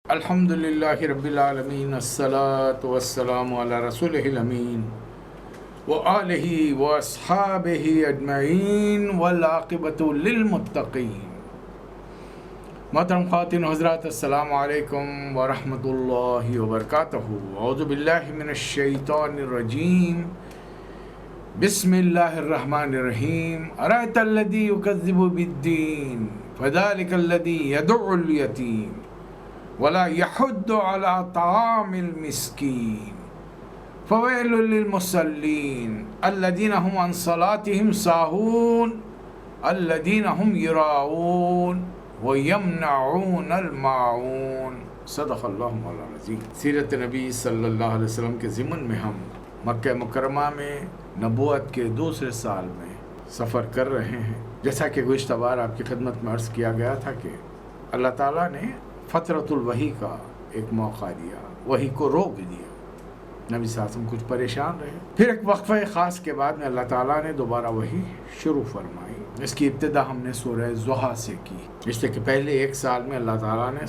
الحمدللہ رب العالمین، الصلاۃ والسلام علی رسولہ الامین وآلہ واصحابہ اجمعین والعاقبۃ للمتقین۔ محترم خواتین و حضرات، السلام علیکم ورحمۃ اللہ وبرکاتہ۔ اعوذ باللہ من الشیطان الرجیم، بسم اللہ الرحمن الرحیم۔ ارأیت الذی یکذب بالدین فذلک الذی یدع الیتیم ولا يحض على طعام المسكين فويل للمصلين الذين هم عن صلاتهم ساهون الذين هم يراءون ويمنعون الماعون۔ صدق اللہ مولانا العظیم۔ سیرت نبی صلی اللہ علیہ وسلم کے ضمن میں ہم مکہ مکرمہ میں نبوت کے دوسرے سال میں سفر کر رہے ہیں۔ جیسا کہ گزشتہ بار آپ کی خدمت میں عرض کیا گیا تھا کہ اللہ تعالیٰ نے فترۃ الوحی کا ایک موقع دیا، وحی کو روک دیا، نبی صلی اللہ علیہ وسلم کچھ پریشان رہے۔ پھر ایک وقفہ خاص کے بعد میں اللہ تعالیٰ نے دوبارہ وحی شروع فرمائی۔ اس کی ابتدا ہم نے سورہ ضحیٰ سے کی، اس لیے کہ پہلے ایک سال میں اللہ تعالیٰ نے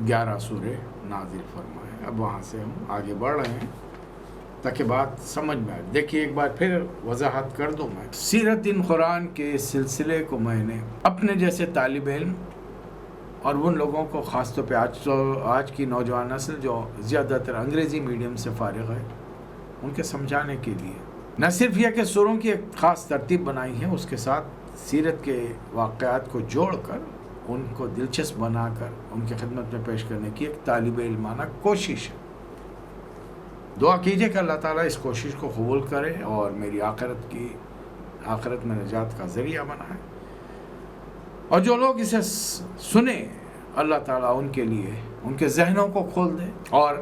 11 سورے نازل فرمائے۔ اب وہاں سے ہم آگے بڑھ رہے ہیں تاکہ بات سمجھ میں آئے۔ دیکھیے ایک بار پھر وضاحت کر دوں میں، سیرت قرآن کے سلسلے کو میں نے اپنے جیسے طالب علم اور ان لوگوں کو، خاص طور پہ آج کی نوجوان نسل جو زیادہ تر انگریزی میڈیم سے فارغ ہے، ان کے سمجھانے کے لیے نہ صرف یہ کہ سوروں کی ایک خاص ترتیب بنائی ہے، اس کے ساتھ سیرت کے واقعات کو جوڑ کر ان کو دلچسپ بنا کر ان کی خدمت میں پیش کرنے کی ایک طالب علمانہ کوشش ہے۔ دعا کیجئے کہ اللہ تعالیٰ اس کوشش کو قبول کرے اور میری آخرت میں نجات کا ذریعہ بنائے، اور جو لوگ اسے سنیں اللہ تعالیٰ ان کے لیے ان کے ذہنوں کو کھول دے، اور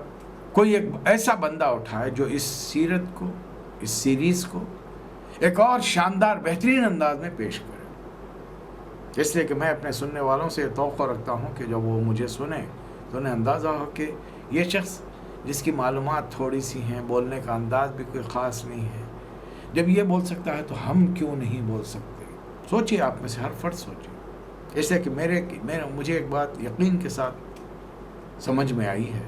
کوئی ایک ایسا بندہ اٹھائے جو اس سیرت کو، اس سیریز کو ایک اور شاندار بہترین انداز میں پیش کرے۔ اس لیے کہ میں اپنے سننے والوں سے توقع رکھتا ہوں کہ جب وہ مجھے سنیں تو انہیں اندازہ ہو کہ یہ شخص جس کی معلومات تھوڑی سی ہیں، بولنے کا انداز بھی کوئی خاص نہیں ہے، جب یہ بول سکتا ہے تو ہم کیوں نہیں بول سکتے۔ سوچئے، آپ میں سے ہر فرد سوچے۔ اس لیے کہ مجھے ایک بات یقین کے ساتھ سمجھ میں آئی ہے،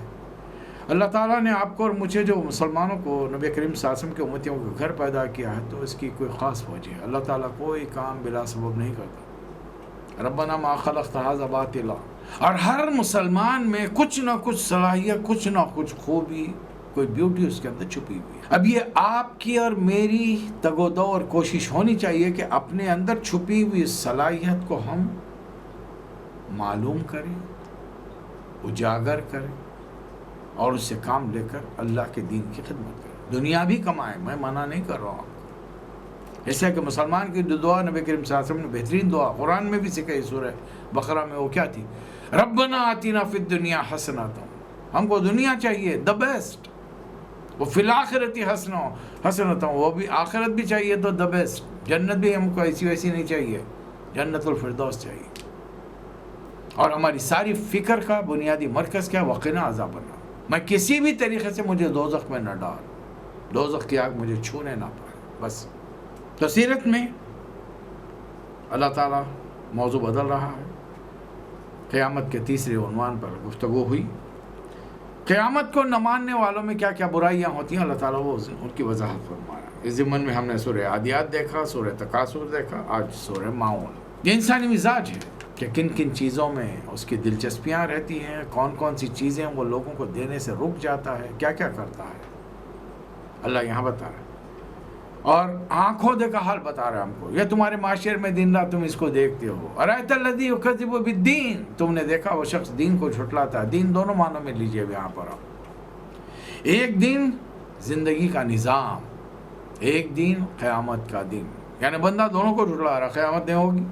اللہ تعالیٰ نے آپ کو اور مجھے، جو مسلمانوں کو، نبی کریم صلی اللہ علیہ وسلم کے امتیوں کو گھر پیدا کیا ہے، تو اس کی کوئی خاص وجہ ہے۔ اللہ تعالیٰ کوئی کام بلا سبب نہیں کرتا۔ ربنا ما خلقت ھذا باطلا، اور ہر مسلمان میں کچھ نہ کچھ صلاحیت، کچھ نہ کچھ خوبی، کوئی بیوٹی اس کے اندر چھپی ہوئی ہے۔ اب یہ آپ کی اور میری تگ و دو اور کوشش ہونی چاہیے کہ اپنے اندر چھپی ہوئی صلاحیت کو ہم معلوم کریں، اجاگر کریں، اور اس سے کام لے کر اللہ کے دین کی خدمت کریں، دنیا بھی کمائیں۔ میں منع نہیں کر رہا ہوں، اس لیے کہ مسلمان کی دعا نبی کریم صلی اللہ علیہ وسلم نے بہترین دعا قرآن میں بھی سکھائی، سورہ بقرہ میں وہ کیا تھی؟ ربنا آتنا فی الدنیا حسنۃ، ہم کو دنیا چاہیے دا بیسٹ، وہ فی الآخرۃ حسنۃ، وہ بھی آخرت بھی چاہیے تو دا بیسٹ، جنت بھی ہم کو ایسی ویسی نہیں چاہیے، جنت الفردوس چاہیے، اور ہماری ساری فکر کا بنیادی مرکز کیا؟ وقنا عذاب النار۔ میں کسی بھی طریقے سے مجھے دوزخ میں نہ ڈال، دوزخ کی آگ مجھے چھونے نہ پائے، بس۔ تو سیرت میں اللہ تعالیٰ موضوع بدل رہا ہے۔ قیامت کے تیسرے عنوان پر گفتگو ہوئی، قیامت کو نہ ماننے والوں میں کیا کیا برائیاں ہوتی ہیں، اللہ تعالیٰ وہ ان کی وضاحت فرمایا۔ اس ضمن میں ہم نے سورہ عادیات دیکھا، سورہ تکاثر دیکھا، آج سورہ ماعون۔ یہ انسانی مزاج ہے کہ کن کن چیزوں میں اس کی دلچسپیاں رہتی ہیں، کون کون سی چیزیں وہ لوگوں کو دینے سے رک جاتا ہے، کیا کیا کرتا ہے، اللہ یہاں بتا رہا ہے، اور آنکھوں دیکھا حال بتا رہا ہے ہم کو۔ یہ تمہارے معاشرے میں دن رات تم اس کو دیکھتے ہو، ارأیت الذی یکذب بالدین، تم نے دیکھا وہ شخص دین کو جھٹلاتا ہے۔ دین دونوں معنوں میں لیجئے یہاں پر آپ، ایک دن زندگی کا نظام، ایک دن قیامت کا دن، یعنی بندہ دونوں کو جھٹلا رہا، قیامت نہیں ہوگی۔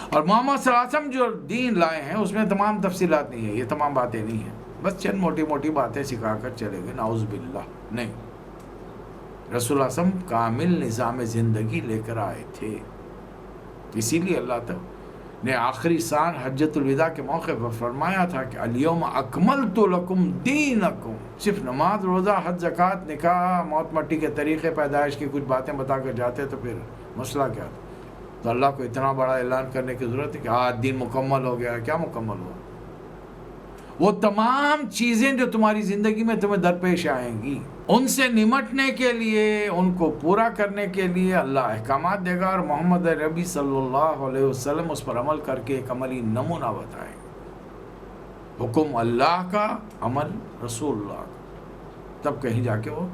اور محمد صلی اللہ علیہ وسلم جو دین لائے ہیں اس میں تمام تفصیلات نہیں ہیں، یہ تمام باتیں نہیں ہیں، بس چند موٹی موٹی باتیں سکھا کر چلے گئے، نعوذ باللہ، نہیں۔ رسول اللہ صلی اللہ علیہ وسلم کامل نظام زندگی لے کر آئے تھے، اسی لیے اللہ تعالیٰ نے آخری سال حجۃ الوداع کے موقع پر فرمایا تھا کہ الیوم اکملت لکم دینکم، صرف نماز، روزہ، حج، زکوٰۃ، نکاح، موت مٹی کے طریقے پیدائش کی کچھ باتیں بتا کر جاتے تو پھر مسئلہ کیا تھا؟ تو اللہ کو اتنا بڑا اعلان کرنے کی ضرورت ہے کہ آج دین مکمل ہو گیا۔ کیا مکمل ہوا؟ وہ تمام چیزیں جو تمہاری زندگی میں تمہیں درپیش آئیں گی، ان سے نمٹنے کے لیے، ان کو پورا کرنے کے لیے اللہ احکامات دے گا، اور محمد ربی صلی اللہ علیہ وسلم اس پر عمل کر کے ایک عملی نمونہ بتائیں گے۔ حکم اللہ کا، عمل رسول اللہ کا، تب کہیں جا کے وہ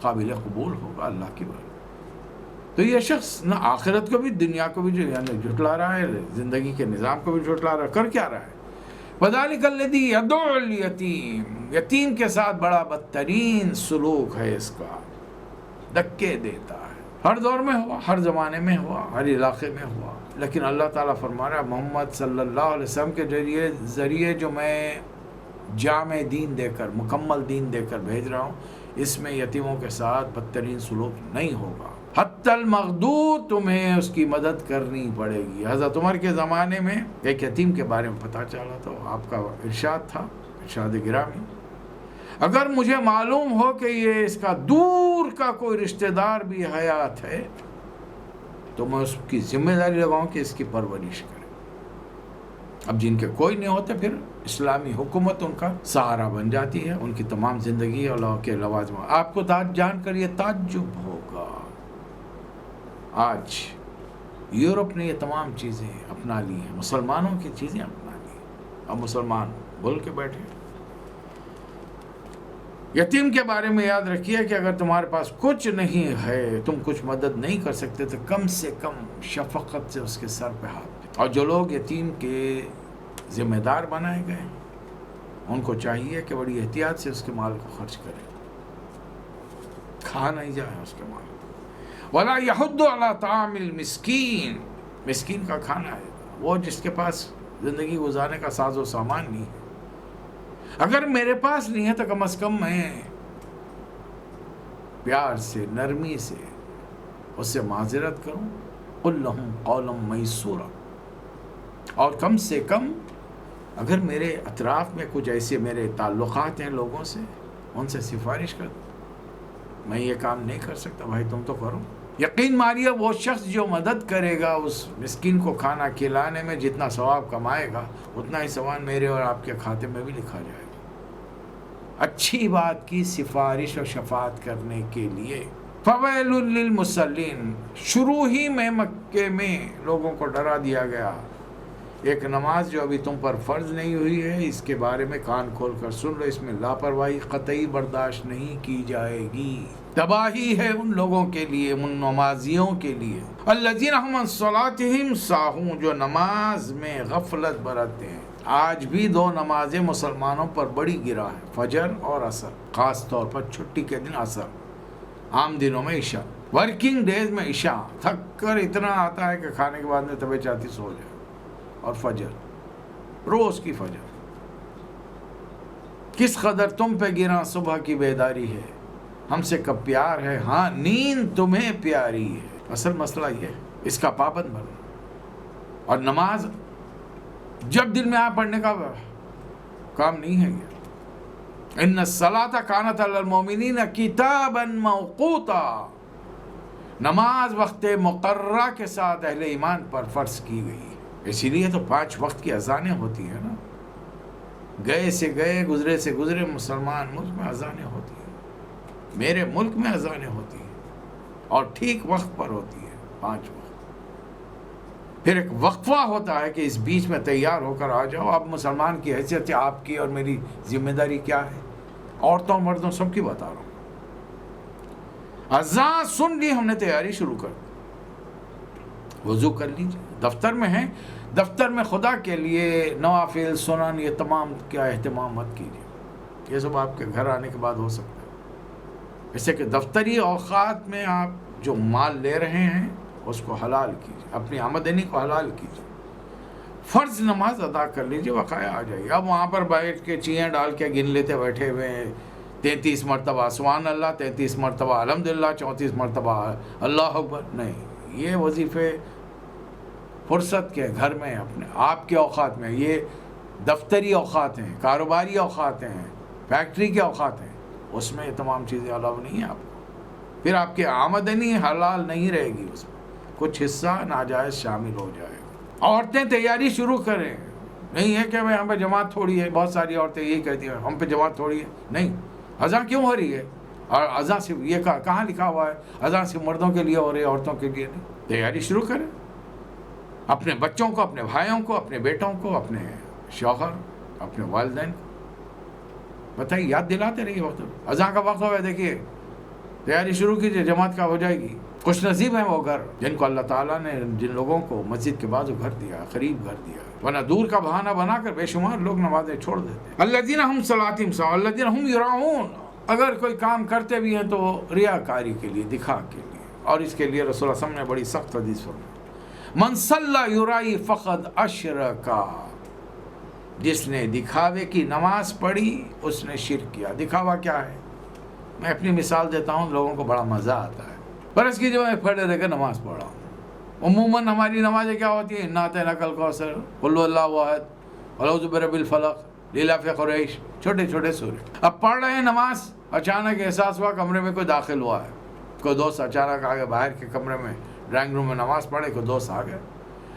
قابل قبول ہوگا اللہ کی بات۔ تو یہ شخص نہ آخرت کو بھی دنیا کو بھی جو یعنی جھٹلا رہا ہے، زندگی کے نظام کو بھی جھٹلا رہا ہے، کر کیا رہا ہے؟ وَذَلِكَ الَّذِي يَدُعُّ الْيَتِيمَ، یتیم کے ساتھ بڑا بدترین سلوک ہے اس کا، دھکے دیتا ہے۔ ہر دور میں ہوا، ہر زمانے میں ہوا، ہر علاقے میں ہوا، لیکن اللہ تعالیٰ فرما رہا ہے محمد صلی اللہ علیہ وسلم کے ذریعے جو میں جامع دین دے کر، مکمل دین دے کر بھیج رہا ہوں، اس میں یتیموں کے ساتھ بدترین سلوک نہیں ہوگا۔ حتی المغدور، تمہیں اس کی مدد کرنی پڑے گی۔ حضرت عمر کے زمانے میں ایک یتیم کے بارے میں پتہ چلا تو آپ کا ارشاد تھا، ارشاد گرامی، اگر مجھے معلوم ہو کہ یہ اس کا دور کا کوئی رشتہ دار بھی حیات ہے تو میں اس کی ذمہ داری لگاؤں کہ اس کی پرورش کرے۔ اب جن کے کوئی نہیں ہوتے، پھر اسلامی حکومت ان کا سہارا بن جاتی ہے، ان کی تمام زندگی اور کے لوازمات۔ آپ کو جان کر یہ تعجب ہوگا، آج یورپ نے یہ تمام چیزیں اپنا لی ہیں، مسلمانوں کی چیزیں اپنا لی ہیں، اب مسلمان بول کے بیٹھے۔ یتیم کے بارے میں یاد رکھیے کہ اگر تمہارے پاس کچھ نہیں ہے، تم کچھ مدد نہیں کر سکتے، تو کم سے کم شفقت سے اس کے سر پہ ہاتھ دے۔ اور جو لوگ یتیم کے ذمہ دار بنائے گئے، ان کو چاہیے کہ بڑی احتیاط سے اس کے مال کو خرچ کریں، کھا نہیں جائے اس کے مال۔ وَلَا يَحُضُّ عَلَىٰ طَعَامِ الْمِسْكِينِ، مسکین کا کھانا ہے، وہ جس کے پاس زندگی گزارنے کا ساز و سامان نہیں ہے۔ اگر میرے پاس نہیں ہے تو کم از کم میں پیار سے، نرمی سے اس سے معذرت کروں۔ قُلْ لَهُمْ قَوْلًا مَيْسُورًا، اور کم سے کم اگر میرے اطراف میں کچھ ایسے میرے تعلقات ہیں لوگوں سے، ان سے سفارش کر دوں، میں یہ کام نہیں کر سکتا، بھائی تم تو کرو۔ یقین مانیے وہ شخص جو مدد کرے گا اس مسکین کو کھانا کھلانے میں، جتنا ثواب کمائے گا اتنا ہی ثواب میرے اور آپ کے کھاتے میں بھی لکھا جائے گا، اچھی بات کی سفارش اور شفاعت کرنے کے لیے۔ فَوَيْلٌ لِّلْمُصَلِّينَ، شروع ہی میں مکے میں لوگوں کو ڈرا دیا گیا، ایک نماز جو ابھی تم پر فرض نہیں ہوئی ہے، اس کے بارے میں کان کھول کر سن لو، اس میں لاپرواہی قطعی برداشت نہیں کی جائے گی۔ تباہی ہے ان لوگوں کے لیے، ان نمازیوں کے لیے، الذین هم عن صلاتهم ساہون، جو نماز میں غفلت برتتے ہیں۔ آج بھی دو نمازیں مسلمانوں پر بڑی گرا ہے، فجر اور عصر، خاص طور پر چھٹی کے دن عصر، عام دنوں میں عشاء، ورکنگ ڈیز میں عشاء، تھک کر اتنا آتا ہے کہ کھانے کے بعد میں طبیعت چاہتی سو جائے، اور فجر، روز کی فجر۔ کس قدر تم پہ گرا صبح کی بیداری ہے، ہم سے کب پیار ہے، ہاں نیند تمہیں پیاری ہے۔ اصل مسئلہ یہ ہے، اس کا پابند بنو، اور نماز جب دل میں آ پڑھنے کا کام نہیں ہے یہ۔ ان الصلاۃ کانت علی المؤمنین کتابا موقوتا، نماز وقت مقررہ کے ساتھ اہل ایمان پر فرض کی گئی ہے، اسی لیے تو 5 وقت کی اذانیں ہوتی ہیں نا، گئے سے گئے، گزرے سے گزرے مسلمان ملک میں اذانیں ہوتی ہیں، میرے ملک میں اذانیں ہوتی ہیں، اور ٹھیک وقت پر ہوتی ہے، 5 وقت۔ پھر ایک وقفہ ہوتا ہے کہ اس بیچ میں تیار ہو کر آ جاؤ۔ اب مسلمان کی حیثیت سے آپ کی اور میری ذمہ داری کیا ہے، عورتوں مردوں سب کی بتا رہا ہوں۔ اذان سن لی، ہم نے تیاری شروع کر دی، وضو کر لیجیے، دفتر میں ہیں، دفتر میں خدا کے لیے نوافل سنن یہ تمام کیا اہتمام مت کیجیے، یہ سب آپ کے گھر آنے کے بعد ہو سکتا ہے۔ جیسے کہ دفتری اوقات میں آپ جو مال لے رہے ہیں اس کو حلال کیجیے، اپنی آمدنی کو حلال کیجیے، فرض نماز ادا کر لیجیے، وقایا آ جائیے۔ اب وہاں پر بیٹھ کے چیئیں ڈال کے گن لیتے بیٹھے ہوئے ہیں، 33 مرتبہ سبحان اللہ، 33 مرتبہ الحمدللہ، 34 مرتبہ اللہ اکبر، نہیں، یہ وظیفے فرصت کے گھر میں اپنے آپ کے اوقات میں، یہ دفتری اوقات ہیں، کاروباری اوقات ہیں، فیکٹری کے اوقات ہیں، اس میں یہ تمام چیزیں الاؤ نہیں ہیں آپ کو، پھر آپ کی آمدنی حلال نہیں رہے گی، اس میں کچھ حصہ ناجائز شامل ہو جائے گا۔ عورتیں تیاری شروع کریں، نہیں ہے کہ بھائی ہم پہ جماعت تھوڑی ہے، بہت ساری عورتیں یہی کہتی ہیں ہم پہ جماعت تھوڑی ہے. نہیں، اذان کیوں ہو رہی ہے؟ اور اذان صرف یہ کہاں لکھا ہوا ہے اذان صرف مردوں کے لیے ہو رہی ہے، عورتوں کے لیے نہیں؟ تیاری شروع کریں، اپنے بچوں کو، اپنے بھائیوں کو، اپنے بیٹوں کو، اپنے شوہر، اپنے والدین کو بتائیے، یاد دلاتے رہیے. وقت اذان کا وقت ہو گیا، دیکھیے تیاری شروع کیجیے، جماعت کا ہو جائے گی. خوش نصیب ہیں وہ گھر جن کو اللہ تعالیٰ نے، جن لوگوں کو مسجد کے بازو گھر دیا، قریب گھر دیا، ورنہ دور کا بہانہ بنا کر بے شمار لوگ نمازیں چھوڑ دیتے ہیں. الذین ہم صلاتہم ساہون الذین ہم یراؤون. اگر کوئی کام کرتے بھی ہیں تو ریاکاری کے لیے، دکھا کے لیے. اور اس کے لیے رسول اللہ صلی اللہ علیہ وسلم نے بڑی سخت حدیث فرمائی، من صلی یرائی فقد اشرکا. جس نے دکھاوے کی نماز پڑھی اس نے شرک کیا. دکھاوا کیا ہے؟ میں اپنی مثال دیتا ہوں، لوگوں کو بڑا مزہ آتا ہے. فرض کی جو میں کھڑے رہ کر نماز پڑھا ہوں، عموماً ہماری نمازیں کیا ہوتی ہیں؟ انا اعطیناک الکوثر، قل هو اللہ احد، اعوذ برب الفلق، لیلاف قریش، چھوٹے چھوٹے سورے. اب پڑھ رہے ہیں نماز، اچانک احساس ہوا کمرے میں کوئی داخل ہوا ہے. کوئی دوست اچانک آ گیا، باہر کے کمرے میں ڈرائنگ روم میں نماز پڑھے، کوئی دوست آ گیا.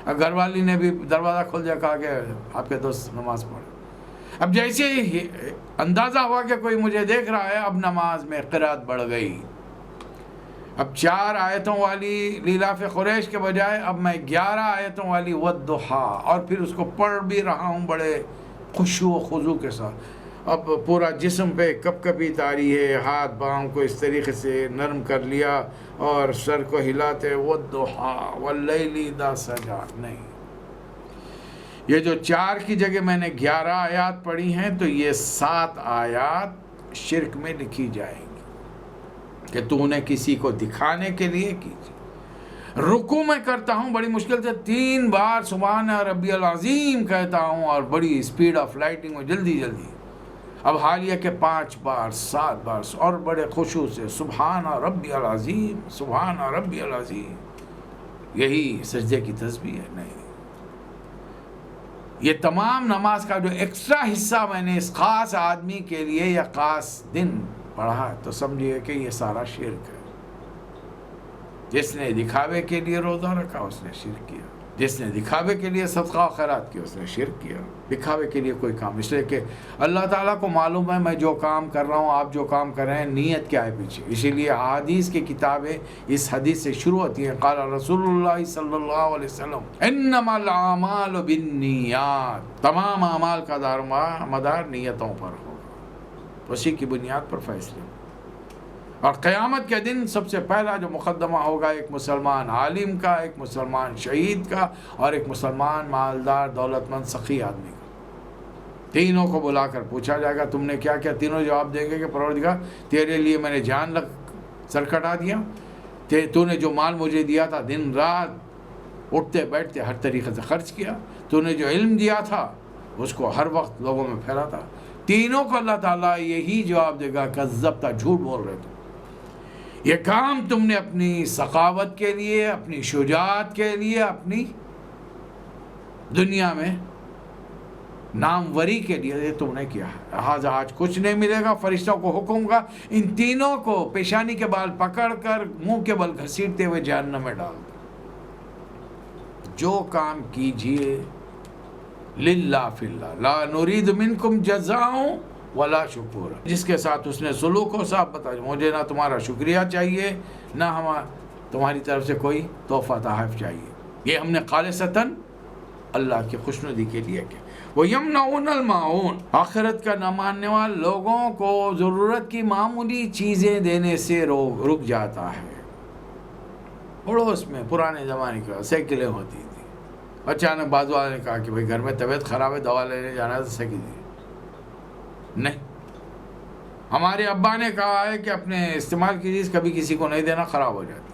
اب گھر والی نے بھی دروازہ کھول دیا، کہا کہ آپ کے دوست نماز پڑھے. اب جیسے ہی اندازہ ہوا کہ کوئی مجھے دیکھ رہا ہے، اب نماز میں قرات بڑھ گئی. اب 4 آیتوں والی لیلاف قریش کے بجائے اب میں 11 آیتوں والی والضحیٰ، اور پھر اس کو پڑھ بھی رہا ہوں بڑے خشوع و خضوع کے ساتھ. اب پورا جسم پہ کپ کپی تاری ہے، ہاتھ پاؤں کو اس طریقے سے نرم کر لیا اور سر کو ہلاتے والضحیٰ واللیل اذا سجا. نہیں، یہ جو 4 کی جگہ میں نے 11 آیات پڑھی ہیں تو یہ 7 آیات شرک میں لکھی جائیں گی کہ تو نے کسی کو دکھانے کے لیے کیجیے. رکوع میں کرتا ہوں بڑی مشکل سے 3 بار سبحان ربی العظیم کہتا ہوں اور بڑی اسپیڈ آف لائٹنگ میں جلدی جلدی. اب حال یہ کہ 5 بار 7 بار اور بڑے خشوع سے سبحان ربی العظیم، سبحان ربی العظیم. یہی سجدے کی تسبیح ہے؟ نہیں، یہ تمام نماز کا جو ایکسٹرا حصہ میں نے اس خاص آدمی کے لیے یا خاص دن پڑھا تو سمجھیے کہ یہ سارا شرک ہے. جس نے دکھاوے کے لیے روزہ رکھا اس نے شرک کیا. جس نے دکھاوے کے لیے صدقہ و خیرات کیا اس نے شرک کیا. دکھاوے کے لیے کوئی کام، اس لیے کہ اللہ تعالیٰ کو معلوم ہے میں جو کام کر رہا ہوں، آپ جو کام کر رہے ہیں، نیت کیا ہے پیچھے. اسی لیے احادیث کی کتابیں اس حدیث سے شروع ہوتی ہیں، قال رسول اللہ صلی اللہ علیہ وسلم انما الاعمال بالنیات. تمام اعمال کا دار مدار نیتوں پر ہوگا، اسی کی بنیاد پر فیصلے. اور قیامت کے دن سب سے پہلا جو مقدمہ ہوگا ایک مسلمان عالم کا، ایک مسلمان شہید کا، اور ایک مسلمان مالدار دولت مند سخی آدمی کا. تینوں کو بلا کر پوچھا جائے گا تم نے کیا کیا. تینوں جواب دیں گے کہ پروردگار تیرے لیے میں نے جان سر کٹا دیا، تو نے جو مال مجھے دیا تھا دن رات اٹھتے بیٹھتے ہر طریقے سے خرچ کیا، تو نے جو علم دیا تھا اس کو ہر وقت لوگوں میں پھیلاتا. تینوں کو اللہ تعالیٰ یہی جواب دے گا کذبتا، جھوٹ بول رہے تھے. یہ کام تم نے اپنی سخاوت کے لیے، اپنی شجاعت کے لیے، اپنی دنیا میں ناموری کے لیے تم نے کیا ہے، لہٰذا آج کچھ نہیں ملے گا. فرشتوں کو حکم کا ان تینوں کو پیشانی کے بال پکڑ کر منہ کے بل گھسیٹتے ہوئے جہنم میں ڈال دو. جو کام کیجئے للہ فی اللہ لا نرید منکم جزاء ولا شکور. جس کے ساتھ اس نے سلوک ہو صاحب بتا مجھے نہ تمہارا شکریہ چاہیے نہ تمہاری طرف سے کوئی تحفہ تحائف چاہیے. یہ ہم نے خالصتاً اللہ کی خوشنودی کے لیے کیا. وَيَمْنَعُونَ الْمَاعُونَ. آخرت کا نہ ماننے والے لوگوں کو ضرورت کی معمولی چیزیں دینے سے رک جاتا ہے. پڑوس میں پرانے زمانے کا سائیکلیں ہوتی تھی، اچانک بازو والے نے کہا کہ بھائی گھر میں طبیعت خراب ہے، دوا لینے جانا ہے تو سائیکل دی. نہیں، ہمارے ابا نے کہا ہے کہ اپنے استعمال کی چیز کبھی کسی کو نہیں دینا، خراب ہو جاتی.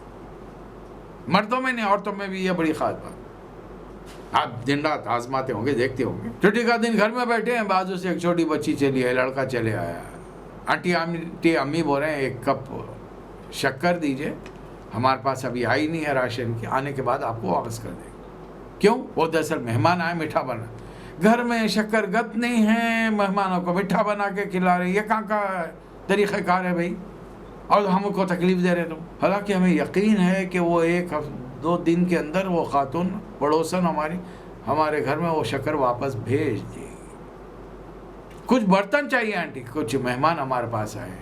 مردوں میں نہیں عورتوں میں بھی یہ بڑی خاص بات. آپ دن رات آزماتے ہوں گے، دیکھتے ہوں گے. چھٹی کا دن گھر میں بیٹھے ہیں، بازو سے ایک چھوٹی بچی چلی ہے، لڑکا چلے آیا. آنٹی امی بول رہے ہیں 1 کپ شکر دیجئے، ہمارے پاس ابھی آئی نہیں ہے راشن کی، آنے کے بعد آپ کو واپس کر دیں. کیوں؟ وہ دراصل مہمان آئے، میٹھا بنا. گھر میں شکر گت نہیں ہے، مہمانوں کو میٹھا بنا کے کھلا رہے. یہ کہاں کا طریقہ کار ہے بھائی؟ اور ہم کو تکلیف دے رہے تم. حالانکہ ہمیں یقین ہے کہ وہ 1-2 دن کے اندر وہ خاتون پڑوسن ہماری ہمارے گھر میں وہ شکر واپس بھیج دی. کچھ برتن چاہیے آنٹی, کچھ مہمان ہمارے پاس آئے.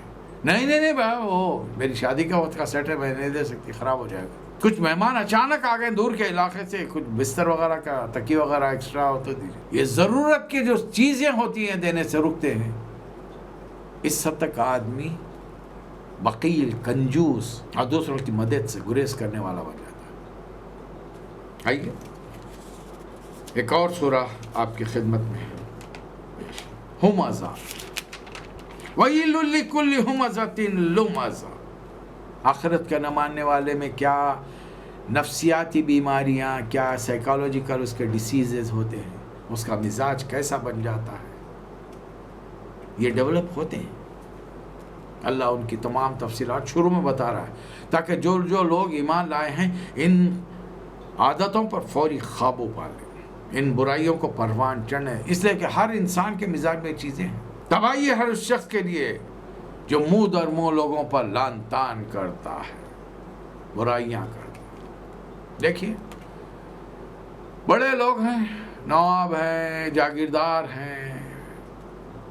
نہیں بھائی, وہ میری شادی کا وقت کا سیٹ ہے, میں نہیں دے سکتی, خراب ہو جائے گا. کچھ مہمان اچانک آ گئے دور کے علاقے سے, کچھ بستر وغیرہ کا تکی وغیرہ ایکسٹرا ہو تو دیجیے. یہ ضرورت کی جو چیزیں ہوتی ہیں دینے سے رکتے ہیں. اس حد تک آدمی بخیل, کنجوس اور دوسروں کی مدد سے گریز کرنے والا بن جاتا ہے. آئیے ایک اور سورہ آپ کی خدمت میں ہے, ہمزہ. وَيْلٌ لِكُلِّ ہُمَزَةٍ لُمَزَةٍ. آخرت کا نہ ماننے والے میں کیا نفسیاتی بیماریاں, کیا سائیکالوجیکل اس کے ڈیسیزز ہوتے ہیں, اس کا مزاج کیسا بن جاتا ہے, یہ ڈیولپ ہوتے ہیں. اللہ ان کی تمام تفصیلات شروع میں بتا رہا ہے تاکہ جو لوگ ایمان لائے ہیں ان عادتوں پر فوری قابو پا لیں, ان برائیوں کو پروان چڑھیں. اس لیے کہ ہر انسان کے مزاج میں چیزیں ہیں. تباہی ہے ہر اس شخص کے لیے جو منہ در منہ لوگوں پر لان تان کرتا ہے, برائیاں کرتا ہے. دیکھیے بڑے لوگ ہیں, نواب ہیں, جاگیردار ہیں,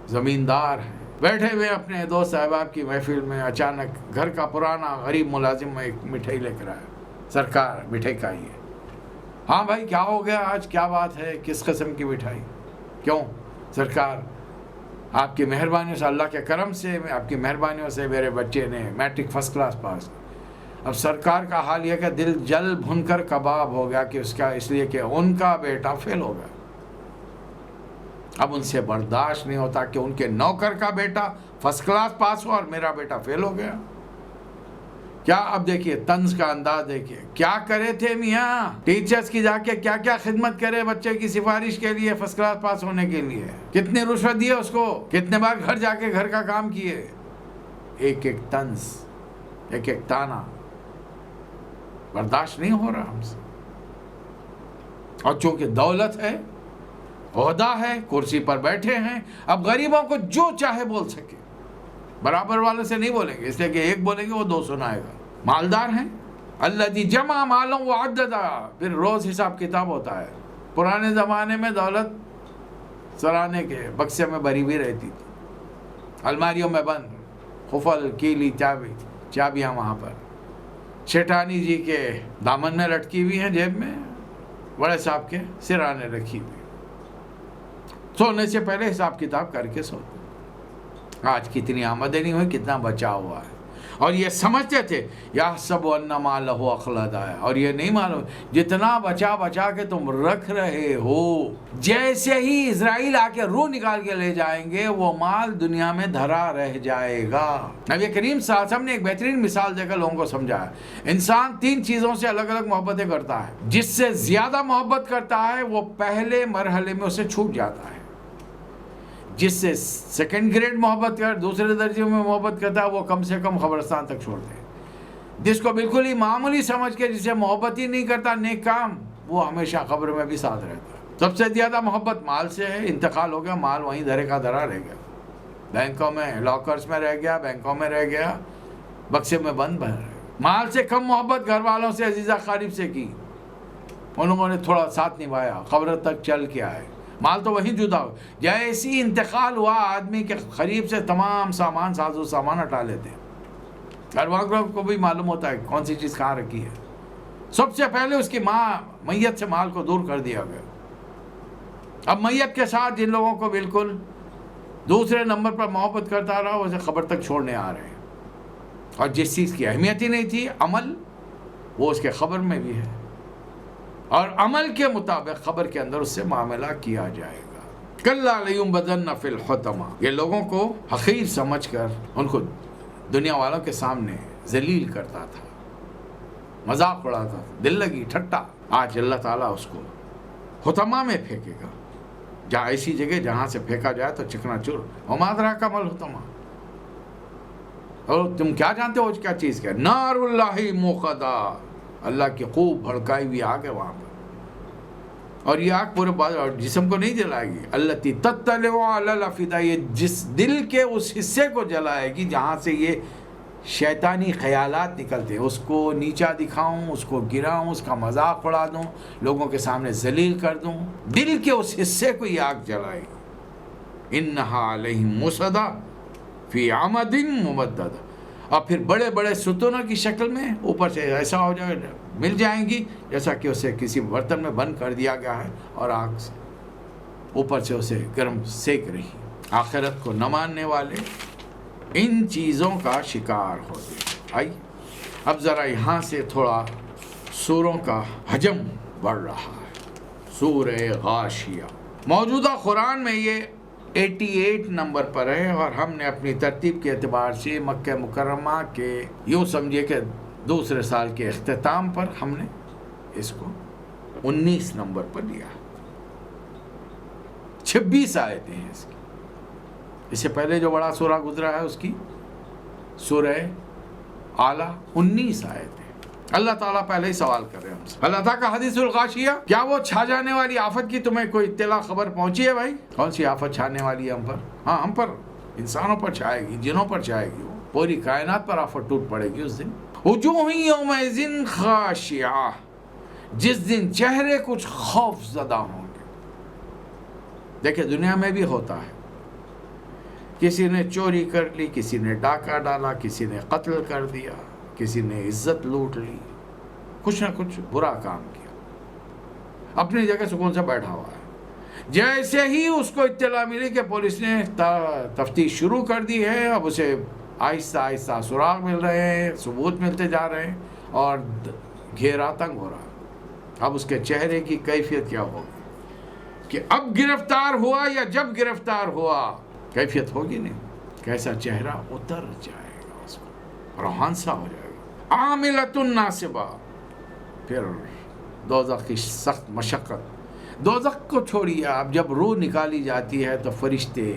زمیندار ہیں, بیٹھے ہوئے اپنے دوست احباب کی محفل میں, اچانک گھر کا پرانا غریب ملازم ایک مٹھائی لے کر آیا. سرکار مٹھائی کھائیے. ہاں بھائی کیا ہو گیا آج, کیا بات ہے, کس قسم کی مٹھائی, کیوں؟ سرکار آپ کی مہربانیوں سے, اللہ کے کرم سے, آپ کی مہربانیوں سے میرے بچے نے میٹرک فرسٹ کلاس پاس کی. اب سرکار کا حال یہ کہ دل جل بھن کر کباب ہو گیا کہ اس لیے کہ ان کا بیٹا فیل ہو گیا. اب ان سے برداشت نہیں ہوتا کہ ان کے نوکر کا بیٹا فرسٹ کلاس پاس ہوا اور میرا بیٹا فیل ہو گیا. کیا اب دیکھیے طنز کا انداز دیکھیے, کیا کرے تھے میاں, ٹیچرز کی جا کے کیا خدمت کرے بچے کی سفارش کے لیے, فرسٹ کلاس پاس ہونے کے لیے, کتنی رشوت دیے اس کو, کتنے بار گھر جا کے گھر کا کام کیے. ایک طنز, ایک تانا برداشت نہیں ہو رہا ہم سے. اور چونکہ دولت ہے, عہدہ ہے, کرسی پر بیٹھے ہیں, اب غریبوں کو جو چاہے بول سکے. برابر والے سے نہیں بولیں گے, اس لیے کہ ایک بولیں گے وہ دو سنائے گا. مالدار ہیں, الذی جمع مالا وعددا, پھر روز حساب کتاب ہوتا ہے. پرانے زمانے میں دولت سرانے کے بکسے میں بھری ہوئی رہتی تھی, الماریوں میں بند, قفل, کیلی, چابیاں وہاں پر شیطانی جی کے دامن میں لٹکی ہوئی ہیں, جیب میں بڑے صاحب کے سرانے رکھی ہوئی. سونے سے پہلے حساب کتاب کر کے سوتے. آج کتنی آمدنی ہوئی, کتنا بچا ہوا ہے, اور یہ سمجھتے تھے یحسب ان مالہ اخلدا ہے, اور یہ نہیں معلوم جتنا بچا کے تم رکھ رہے ہو, جیسے ہی اسرائیل آ کے روح نکال کے لے جائیں گے وہ مال دنیا میں دھرا رہ جائے گا. نبی کریم صلی اللہ علیہ وسلم نے ایک بہترین مثال دے کر لوگوں کو سمجھایا. انسان 3 چیزوں سے الگ الگ محبتیں کرتا ہے. جس سے زیادہ محبت کرتا ہے وہ پہلے مرحلے میں اسے چھوٹ جاتا ہے. جس سے سیکنڈ گریڈ محبت کر, دوسرے درجے میں محبت کرتا ہے, وہ کم سے کم قبرستان تک چھوڑتے ہیں. جس کو بالکل ہی معمولی سمجھ کے, جسے محبت ہی نہیں کرتا نیک کام, وہ ہمیشہ قبر میں بھی ساتھ رہتا ہے. سب سے زیادہ محبت مال سے ہے. انتقال ہو گیا, مال وہیں دھرے کا دھرا رہ گیا, بینکوں میں, لاکرز میں رہ گیا, بینکوں میں رہ گیا, بکسے میں بند بھر رہے. مال سے کم محبت گھر والوں سے, عزیزہ قریب سے کی, انہوں نے تھوڑا ساتھ نبھایا, قبر تک چل کے آئے. مال تو وہیں جدا ہو. جیسی انتقال ہوا آدمی کے قریب سے تمام سامان, سازو سامان ہٹا لیتے ہیں. گھر والوں کو بھی معلوم ہوتا ہے کون سی چیز کہاں رکھی ہے. سب سے پہلے اس کی ماں میت سے مال کو دور کر دیا گیا. اب میت کے ساتھ جن لوگوں کو بالکل دوسرے نمبر پر محبت کرتا رہا, اسے قبر تک چھوڑنے آ رہے ہیں. اور جس چیز کی اہمیت ہی نہیں تھی, عمل, وہ اس کے قبر میں بھی ہے, اور عمل کے مطابق قبر کے اندر اس سے معاملہ کیا جائے گا. کلا لینبذن فی الحطمہ. یہ لوگوں کو حقیر سمجھ کر ان کو دنیا والوں کے سامنے ذلیل کرتا تھا, مذاق اڑاتا تھا, دل لگی ٹھٹا. آج اللہ تعالیٰ اس کو حطمہ میں پھینکے گا, جہاں ایسی جگہ جہاں سے پھینکا جائے تو چکنا چور. وما ادراک ما الحطمہ. اور تم کیا جانتے ہو کیا چیز کیا؟ نار اللہ موقدہ, اللہ کی خوب بھڑکائی ہوئی آگ ہے وہاں پر. اور یہ آگ پورے جسم کو نہیں جلائے گی. التی تطلع علی الافئدہ, یہ جس دل کے اس حصے کو جلائے گی جہاں سے یہ شیطانی خیالات نکلتے ہیں، اس کو نیچا دکھاؤں، اس کو گراؤں، اس کا مذاق اڑا دوں، لوگوں کے سامنے ذلیل کر دوں، دل کے اس حصے کو یہ آگ جلائے گی۔ انہا علیہم مصدہ فی عمد ممددہ، اور پھر بڑے بڑے ستونوں کی شکل میں اوپر سے ایسا ہو جائے، مل جائیں گی جیسا کہ اسے کسی برتن میں بند کر دیا گیا ہے اور آگ سے اوپر سے اسے گرم سیک رہی۔ آخرت کو نہ ماننے والے ان چیزوں کا شکار ہوتے ہیں۔ آئی اب ذرا یہاں سے تھوڑا سوروں کا حجم بڑھ رہا ہے۔ سورہ غاشیہ موجودہ قرآن میں یہ 88 نمبر پر ہے، اور ہم نے اپنی ترتیب کے اعتبار سے مکہ مکرمہ کے یوں سمجھے کہ دوسرے سال کے اختتام پر ہم نے اس کو 19 نمبر پر لیا۔ 26 آیتیں ہیں اس کی۔ اس سے پہلے جو بڑا سورہ گزرا ہے اس کی سورہ اعلیٰ 19 آیتیں۔ اللہ تعالیٰ پہلے ہی سوال کر رہے ہیں ہم سے، اللہ تعالیٰ کا حدیث الغاشیہ، کیا وہ چھا جانے والی آفت کی تمہیں کوئی اطلاع خبر پہنچی ہے بھائی؟ کون سی آفت چھانے والی ہے ہم پر؟ ہاں ہم پر، انسانوں پر چھائے گی، جنوں پر چھائے گی، وہ پوری کائنات پر آفت ٹوٹ پڑے گی اس دن۔ وجوہ یومئذ خاشعہ، جس دن چہرے کچھ خوف زدہ ہوں گے۔ دیکھیں دنیا میں بھی ہوتا ہے، کسی نے چوری کر لی، کسی نے ڈاکہ ڈالا، کسی نے قتل کر دیا، کسی نے عزت لوٹ لی، کچھ نہ کچھ برا کام کیا، اپنی جگہ سکون سے بیٹھا ہوا ہے۔ جیسے ہی اس کو اطلاع ملی کہ پولیس نے تفتیش شروع کر دی ہے، اب اسے آہستہ آہستہ سراغ مل رہے ہیں، ثبوت ملتے جا رہے ہیں، اور گھیرا تنگ ہو رہا ہے۔ اب اس کے چہرے کی کیفیت کیا ہوگی کہ اب گرفتار ہوا یا جب گرفتار ہوا، کیفیت ہوگی نہیں، کیسا چہرہ اتر جائے گا، اس کو روحان سا ہو جائے گا۔ عاملۃ ناصبہ، پھر دوزخ کی سخت مشقت۔ دوزخ کو چھوڑیے، اب جب روح نکالی جاتی ہے تو فرشتے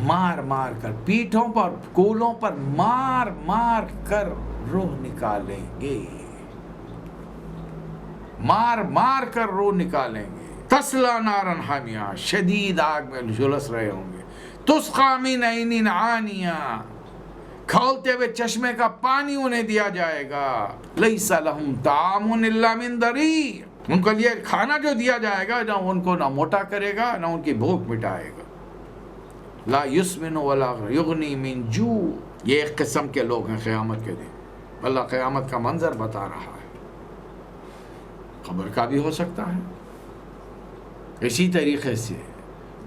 مار مار کر، پیٹھوں پر کولوں پر مار مار کر روح نکالیں گے، مار مار کر روح نکالیں گے۔ تسلا نارا حامیہ، شدید آگ میں جھلس رہے ہوں گے۔ تسقی من عین آنیہ، کھولتے ہوئے چشمے کا پانی انہیں دیا جائے گا۔ لیس لہم طعام الا من ضریع، ان کو لیے کھانا جو دیا جائے گا نہ ان کو نہ موٹا کرے گا نہ ان کی بھوک مٹائے گا۔ لا یسمن ولا یغنی من جوع، یہ ایک قسم کے لوگ ہیں قیامت کے دن۔ اللہ قیامت کا منظر بتا رہا ہے، قبر کا بھی ہو سکتا ہے، اسی طریقے سے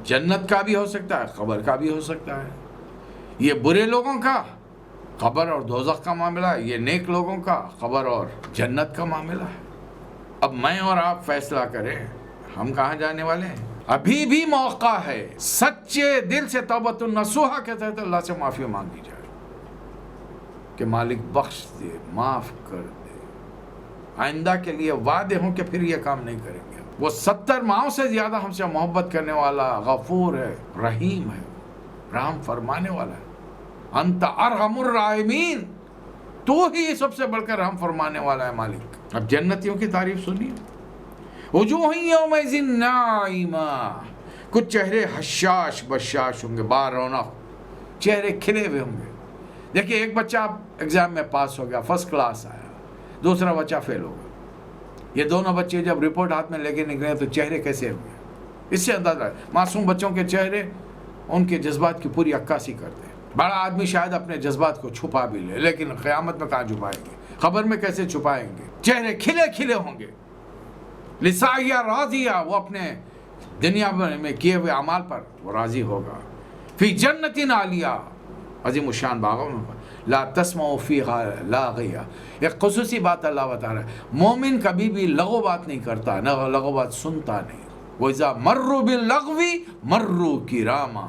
جنت کا بھی ہو سکتا ہے، قبر کا بھی ہو سکتا ہے۔ یہ برے لوگوں کا قبر اور دوزخ کا معاملہ ہے، یہ نیک لوگوں کا قبر اور جنت کا معاملہ ہے۔ اب میں اور آپ فیصلہ کریں ہم کہاں جانے والے ہیں۔ ابھی بھی موقع ہے، سچے دل سے توبۃ النصوحہ کے تحت اللہ سے معافی مانگی جائے کہ مالک بخش دے، معاف کر دے، آئندہ کے لیے وعدے ہوں کہ پھر یہ کام نہیں کریں گے۔ وہ 70 ماؤں سے زیادہ ہم سے محبت کرنے والا غفور ہے، رحیم ہے، رحم فرمانے والا ہے۔ انت ارحم الراحمین، تو ہی سب سے بڑھ کر رحم فرمانے والا ہے مالک۔ اب جنتیوں کی تعریف سنیے۔ وجوہ یومئذ ناعمہ، کچھ چہرے حشاش بشاش ہوں گے، با رونق، چہرے کھلے ہوئے ہوں گے۔ دیکھیے ایک بچہ ایگزام میں پاس ہو گیا، فرسٹ کلاس آیا، دوسرا بچہ فیل ہو گیا۔ یہ دونوں بچے جب رپورٹ ہاتھ میں لے کے نکلے تو چہرے کیسے ہوئے، اس سے اندازہ ہے۔ معصوم بچوں کے چہرے ان کے جذبات کی پوری عکاسی کرتے ہیں۔ بڑا آدمی شاید اپنے جذبات کو چھپا بھی لے، لیکن قیامت میں کہاں چھپائیں گے، خبر میں کیسے چھپائیں گے؟ چہرے کھلے کھلے ہوں گے۔ لسعیہ راضیہ، وہ اپنے دنیا میں کیے ہوئے اعمال پر وہ راضی ہوگا۔ فی جنت عالیہ، عظیم الشان باغوں میں، لا تسمع فیہا لاغیہ۔ ایک خصوصی بات اللہ بتا رہا ہے، مومن کبھی بھی لغو بات نہیں کرتا، نہ لغو بات سنتا نہیں۔ وَإِذَا مَرُّوا بِاللَّغْوِ مَرُّوا کِرَامًا،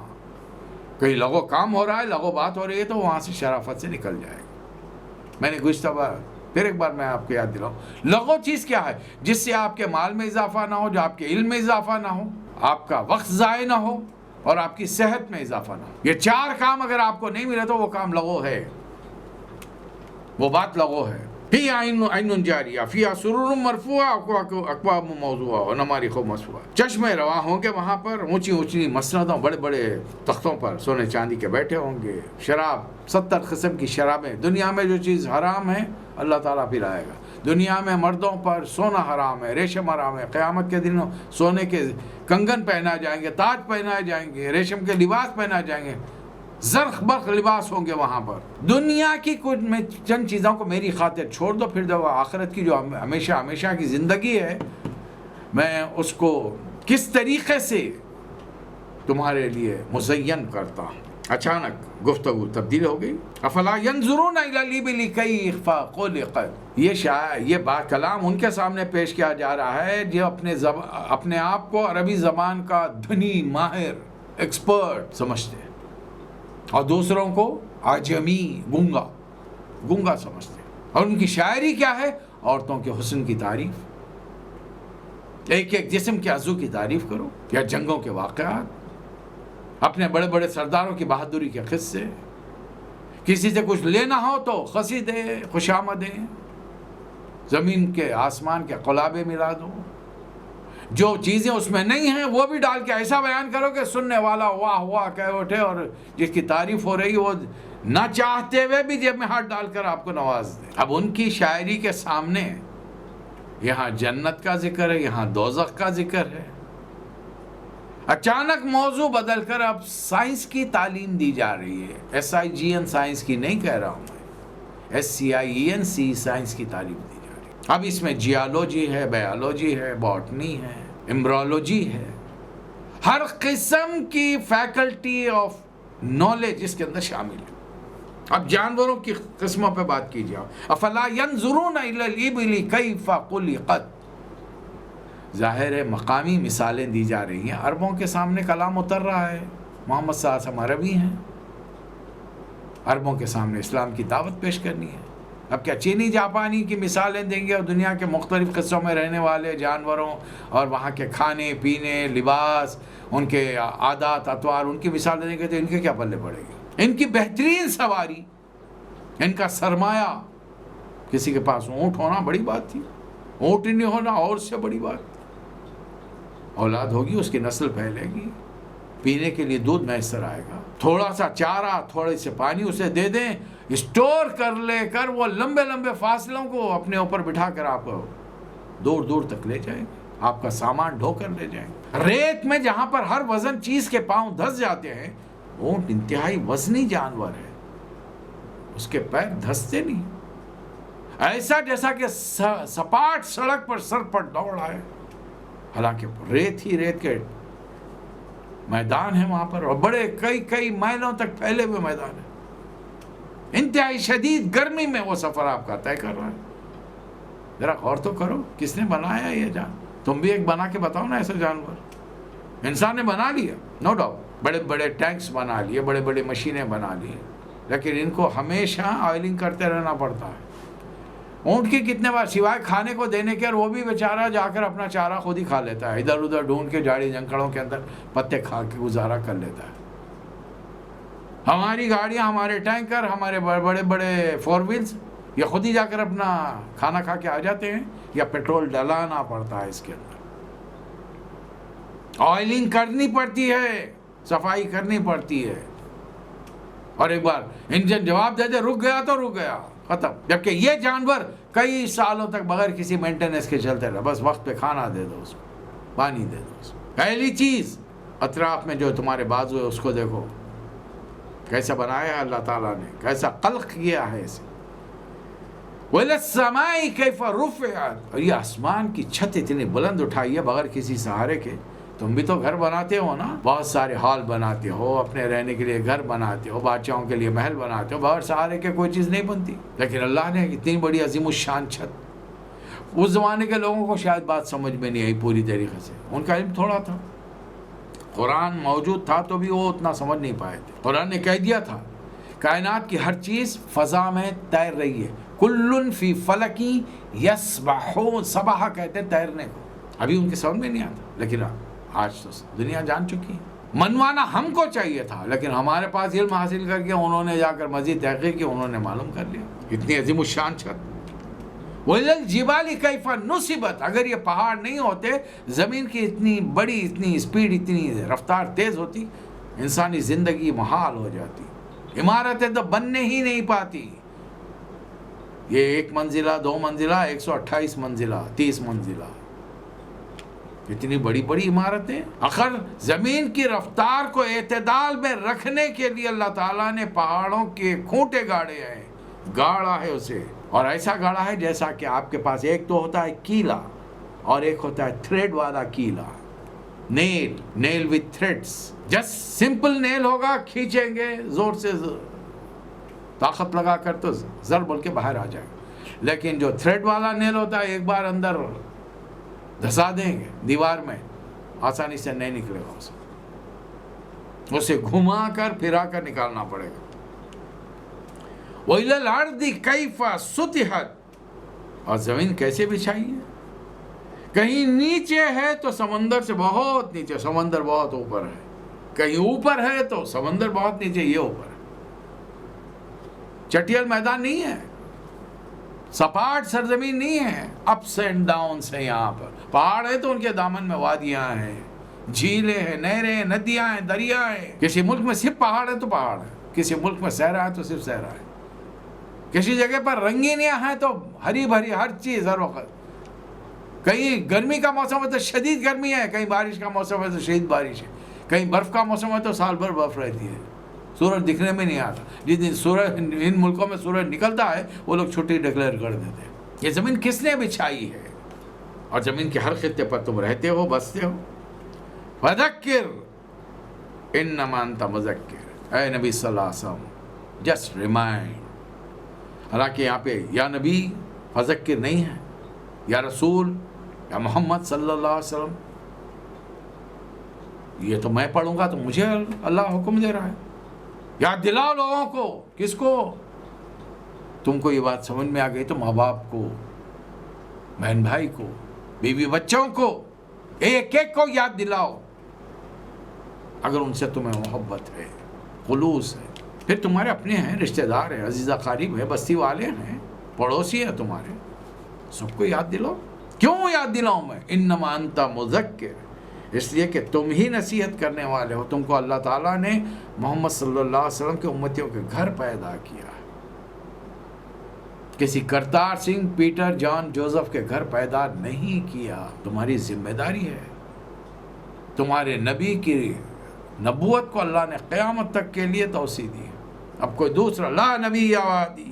کہیں لغو کام ہو رہا ہے، لغو بات ہو رہی ہے تو وہاں سے شرافت سے نکل جائے گا۔ میں نے گزشتہ بار پھر ایک بار میں آپ کو یاد دلاؤں، لغو چیز کیا ہے؟ جس سے آپ کے مال میں اضافہ نہ ہو، جو آپ کے علم میں اضافہ نہ ہو، آپ کا وقت ضائع نہ ہو، اور آپ کی صحت میں اضافہ نہ ہو۔ یہ 4 کام اگر آپ کو نہیں ملے تو وہ کام لغو ہے، وہ بات لغو ہے۔ فی عین جاریہ فیہا سرور مرفوعہ اکواب موضوعہ و نماریق مصفوفہ، چشمے رواں ہوں گے وہاں پر، اونچی اونچی مسندوں بڑے بڑے تختوں پر سونے چاندی کے بیٹھے ہوں گے، شراب 70 قسم کی شرابیں، دنیا میں جو چیز حرام ہے اللہ تعالیٰ پلائے گا، دنیا میں مردوں پر سونا حرام ہے، ریشم حرام ہے، قیامت کے دنوں سونے کے کنگن پہنا جائیں گے، تاج پہنائے جائیں گے، ریشم کے لباس پہنا جائیں گے، زرق برق لباس ہوں گے وہاں پر۔ دنیا کی کچھ میں چند چیزوں کو میری خاطر چھوڑ دو، پھر جو آخرت کی جو ہمیشہ ہمیشہ کی زندگی ہے میں اس کو کس طریقے سے تمہارے لیے مزین کرتا ہوں۔ اچانک گفتگو تبدیل ہو گئی۔ افلا ینظرون الی الابل کیف خلقت، یہ بات کلام ان کے سامنے پیش کیا جا رہا ہے جو اپنے آپ کو عربی زبان کا دھنی، ماہر، ایکسپرٹ سمجھتے ہیں اور دوسروں کو عجمی، گونگا سمجھتے ہیں۔ اور ان کی شاعری کیا ہے؟ عورتوں کے حسن کی تعریف، ایک ایک جسم کے عضو کی تعریف کرو، یا جنگوں کے واقعات، اپنے بڑے بڑے سرداروں کی بہادری کے قصے، کسی سے کچھ لینا ہو تو قصیدے، خوشامدیں، زمین کے آسمان کے قلابے ملا دو، جو چیزیں اس میں نہیں ہیں وہ بھی ڈال کے ایسا بیان کرو کہ سننے والا واہ واہ کہہ اٹھے، اور جس کی تعریف ہو رہی وہ نہ چاہتے ہوئے بھی جیب میں ہاتھ ڈال کر آپ کو نواز دے۔ اب ان کی شاعری کے سامنے یہاں جنت کا ذکر ہے، یہاں دوزخ کا ذکر ہے۔ اچانک موضوع بدل کر اب سائنس کی تعلیم دی جا رہی ہے، SIGN سائنس کی نہیں کہہ رہا ہوں میں، SCIENC سائنس کی تعلیم دی جا رہی ہے۔ اب اس میں جیالوجی ہے، بایولوجی ہے، باٹنی ہے، امبرولوجی ہے، ہر قسم کی فیکلٹی آف نالج اس کے اندر شامل ہے۔ اب جانوروں کی قسموں پہ بات کی جائے، افلا ینظرون الی الابل کیف خلقت، ظاہر ہے مقامی مثالیں دی جا رہی ہیں، عربوں کے سامنے کلام اتر رہا ہے، محمد صلی اللہ علیہ وسلم عربی ہیں، عربوں کے سامنے اسلام کی دعوت پیش کرنی ہے۔ اب کیا چینی جاپانی کی مثالیں دیں گے اور دنیا کے مختلف قصوں میں رہنے والے جانوروں اور وہاں کے کھانے پینے، لباس، ان کے عادات اطوار، ان کی مثال دیں گے تو ان کے کیا پلے پڑے گی؟ ان کی بہترین سواری، ان کا سرمایہ، کسی کے پاس اونٹ ہونا بڑی بات تھی، اونٹ نہیں ہونا اور سے بڑی بات، اولاد ہوگی اس کی نسل پھیلے گی، پینے کے لیے دودھ میسر آئے گا، تھوڑا سا چارہ، تھوڑے سے پانی اسے دے دیں، اسٹور کر لے کر وہ لمبے لمبے فاصلوں کو اپنے اوپر بٹھا کر آپ کو دور دور تک لے جائیں گے، آپ کا سامان ڈھو کر لے جائیں گے۔ ریت میں جہاں پر ہر وزن چیز کے پاؤں دھس جاتے ہیں، اونٹ انتہائی وزنی جانور ہے، اس کے پیر دھستے نہیں، ایسا جیسا کہ سپاٹ سڑک پر سر پر دوڑ آئے، حالانکہ ریت ہی ریت کے میدان ہے وہاں پر، اور بڑے کئی میلوں تک پھیلے ہوئے میدان ہے، انتہائی شدید گرمی میں وہ سفر آپ کا طے کر رہا ہے۔ ذرا غور تو کرو کس نے بنایا یہ جان، تم بھی ایک بنا کے بتاؤ نا ایسا جانور۔ انسان نے بنا لیا نو ڈاؤٹ، بڑے بڑے ٹینکس بنا لیے، بڑے بڑے مشینیں بنا لی، لیکن ان کو ہمیشہ آئلنگ کرتے رہنا پڑتا ہے۔ اونٹ کی کتنے بار سوائے کھانے کو دینے کے، اور وہ بھی بیچارہ جا کر اپنا چارہ خود ہی کھا لیتا ہے، ادھر ادھر ڈھونڈ کے جھاڑی جھنکڑوں کے اندر پتے کھا کے گزارا کر لیتا ہے۔ ہماری گاڑیاں، ہمارے ٹینکر، ہمارے بڑے بڑے 4 ویلز، یہ خود ہی جا کر اپنا کھانا کھا کے آ جاتے ہیں، یا پیٹرول ڈلانا پڑتا ہے اس کے اندر، آئلنگ کرنی پڑتی ہے، صفائی کرنی پڑتی ہے، اور ایک بار انجن جواب دے دے رک گیا تو رک گیا، ختم۔ جبکہ یہ جانور کئی سالوں تک بغیر کسی مینٹیننس کے چلتے رہے، بس وقت پہ کھانا دے دو اس کو، پانی دے دو اس کو۔ پہلی چیز اطراف میں جو تمہارے بازو ہے اس کو دیکھو کیسا بنایا ہے اللہ تعالیٰ نے، کیسا خلق کیا ہے اسے۔ وَإِلَى السَّمَاءِ كَيْفَ رُفِعَتْ، اور یہ آسمان کی چھت اتنی بلند اٹھائی ہے بغیر کسی سہارے کے۔ تم بھی تو گھر بناتے ہو نا، بہت سارے ہال بناتے ہو، اپنے رہنے کے لیے گھر بناتے ہو، بادشاہوں کے لیے محل بناتے ہو، بغیر سہارے کے کوئی چیز نہیں بنتی، لیکن اللہ نے اتنی بڑی عظیم الشان چھت۔ اس زمانے کے لوگوں کو شاید بات سمجھ میں نہیں آئی پوری طریقے سے، ان کا علم تھوڑا تھا، قرآن موجود تھا تو بھی وہ اتنا سمجھ نہیں پائے تھے۔ قرآن نے کہہ دیا تھا کائنات کی ہر چیز فضا میں تیر رہی ہے، کل فی فلکی یسبحون، سبحہ کہتے ہیں تیرنے کو، ابھی ان کے سمجھ میں نہیں آتا، لیکن آج تو دنیا جان چکی ہے۔ منوانا ہم کو چاہیے تھا، لیکن ہمارے پاس علم حاصل کر کے انہوں نے جا کر مزید تحقیق کی، انہوں نے معلوم کر لیا، اتنی عظیم الشان چھت۔ وَإِلَى الْجِبَالِ كَيْفَ نُصِبَتْ، اگر یہ پہاڑ نہیں ہوتے، زمین کی اتنی بڑی، اتنی سپیڈ، اتنی رفتار تیز ہوتی، انسانی زندگی محال ہو جاتی، عمارتیں تو بننے ہی نہیں پاتی. یہ 1 منزلہ 2 منزلہ 128 منزلہ 30 منزلہ، اتنی بڑی بڑی عمارتیں. اگر زمین کی رفتار کو اعتدال میں رکھنے کے لیے اللہ تعالیٰ نے پہاڑوں کے کھوٹے گاڑے ہیں، گاڑا ہے اسے، اور ایسا گاڑا ہے جیسا کہ آپ کے پاس ایک تو ہوتا ہے کیلا اور ایک ہوتا ہے تھریڈ والا کیلا. نیل وتھ تھریڈس. جسٹ سمپل نیل ہوگا، کھینچیں گے زور سے، طاقت لگا کر تو زر بول کے باہر آ جائے گا. لیکن جو تھریڈ والا نیل ہوتا ہے، ایک بار اندر دھسا دیں گے دیوار میں، آسانی سے نہیں نکلے گا، اسے گھما کر پھرا کر نکالنا پڑے گا. وَإِلَى الْأَرْضِ كَيْفَ سُطِحَتْ، اور زمین کیسے بچھائی ہے. کہیں نیچے ہے تو سمندر سے بہت نیچے، سمندر بہت اوپر ہے. کہیں اوپر ہے تو سمندر بہت نیچے، یہ اوپر ہے. چٹیل میدان نہیں ہے، سپاٹ سرزمین نہیں ہے، اپس اینڈ ڈاؤنس ہیں. یہاں پر پہاڑ ہے تو ان کے دامن میں وادیاں ہیں، جھیلیں ہیں، نہریں ہیں، ندیاں ہیں، دریا ہیں. کسی ملک میں صرف پہاڑ ہے تو پہاڑ ہے، کسی ملک میں صحرا ہے تو صرف صحرا ہے. کسی جگہ پر رنگینیاں ہیں تو ہری بھری ہر چیز ہر وقت. کہیں گرمی کا موسم ہے تو شدید گرمی ہے، کہیں بارش کا موسم ہے تو شدید بارش ہے، کہیں برف کا موسم ہے تو سال بھر برف رہتی ہے، سورج دکھنے میں نہیں آتا. جس دن سورج، ان ملکوں میں سورج نکلتا ہے، وہ لوگ چھٹی ڈکلیئر کر دیتے ہیں. یہ زمین کس نے بچھائی ہے؟ اور زمین کے ہر خطے پر تم رہتے ہو، بستے ہو. فذکر انما انت مذکر، اے نبی صلی اللہ علیہ وسلم جسٹ ریمائنڈ. حالانکہ یہاں پہ یا نبی فذکر نہیں ہے، یا رسول، یا محمد صلی اللہ علیہ وسلم. یہ تو میں پڑھوں گا تو مجھے اللہ حکم دے رہا ہے. یاد دلاؤ لوگوں کو. کس کو؟ تم کو یہ بات سمجھ میں آ گئی تو ماں باپ کو، بہن بھائی کو، بیوی بچوں کو، ایک ایک کو یاد دلاؤ. اگر ان سے تمہیں محبت ہے، خلوص ہے، پھر تمہارے اپنے ہیں، رشتہ دار ہیں، عزیزہ قریب ہیں، بستی والے ہیں، پڑوسی ہیں تمہارے، سب کو یاد دلاؤ. کیوں یاد دلاؤں میں؟ انما انت مذکر، اس لیے کہ تم ہی نصیحت کرنے والے ہو. تم کو اللہ تعالیٰ نے محمد صلی اللہ علیہ وسلم کے امتیوں کے گھر پیدا کیا ہے. کسی کرتار سنگھ، پیٹر، جان، جوزف کے گھر پیدا نہیں کیا. تمہاری ذمہ داری ہے. تمہارے نبی کی نبوت کو اللہ نے قیامت تک کے لیے توسیع دی. اب کوئی دوسرا، لا نبی آبادی،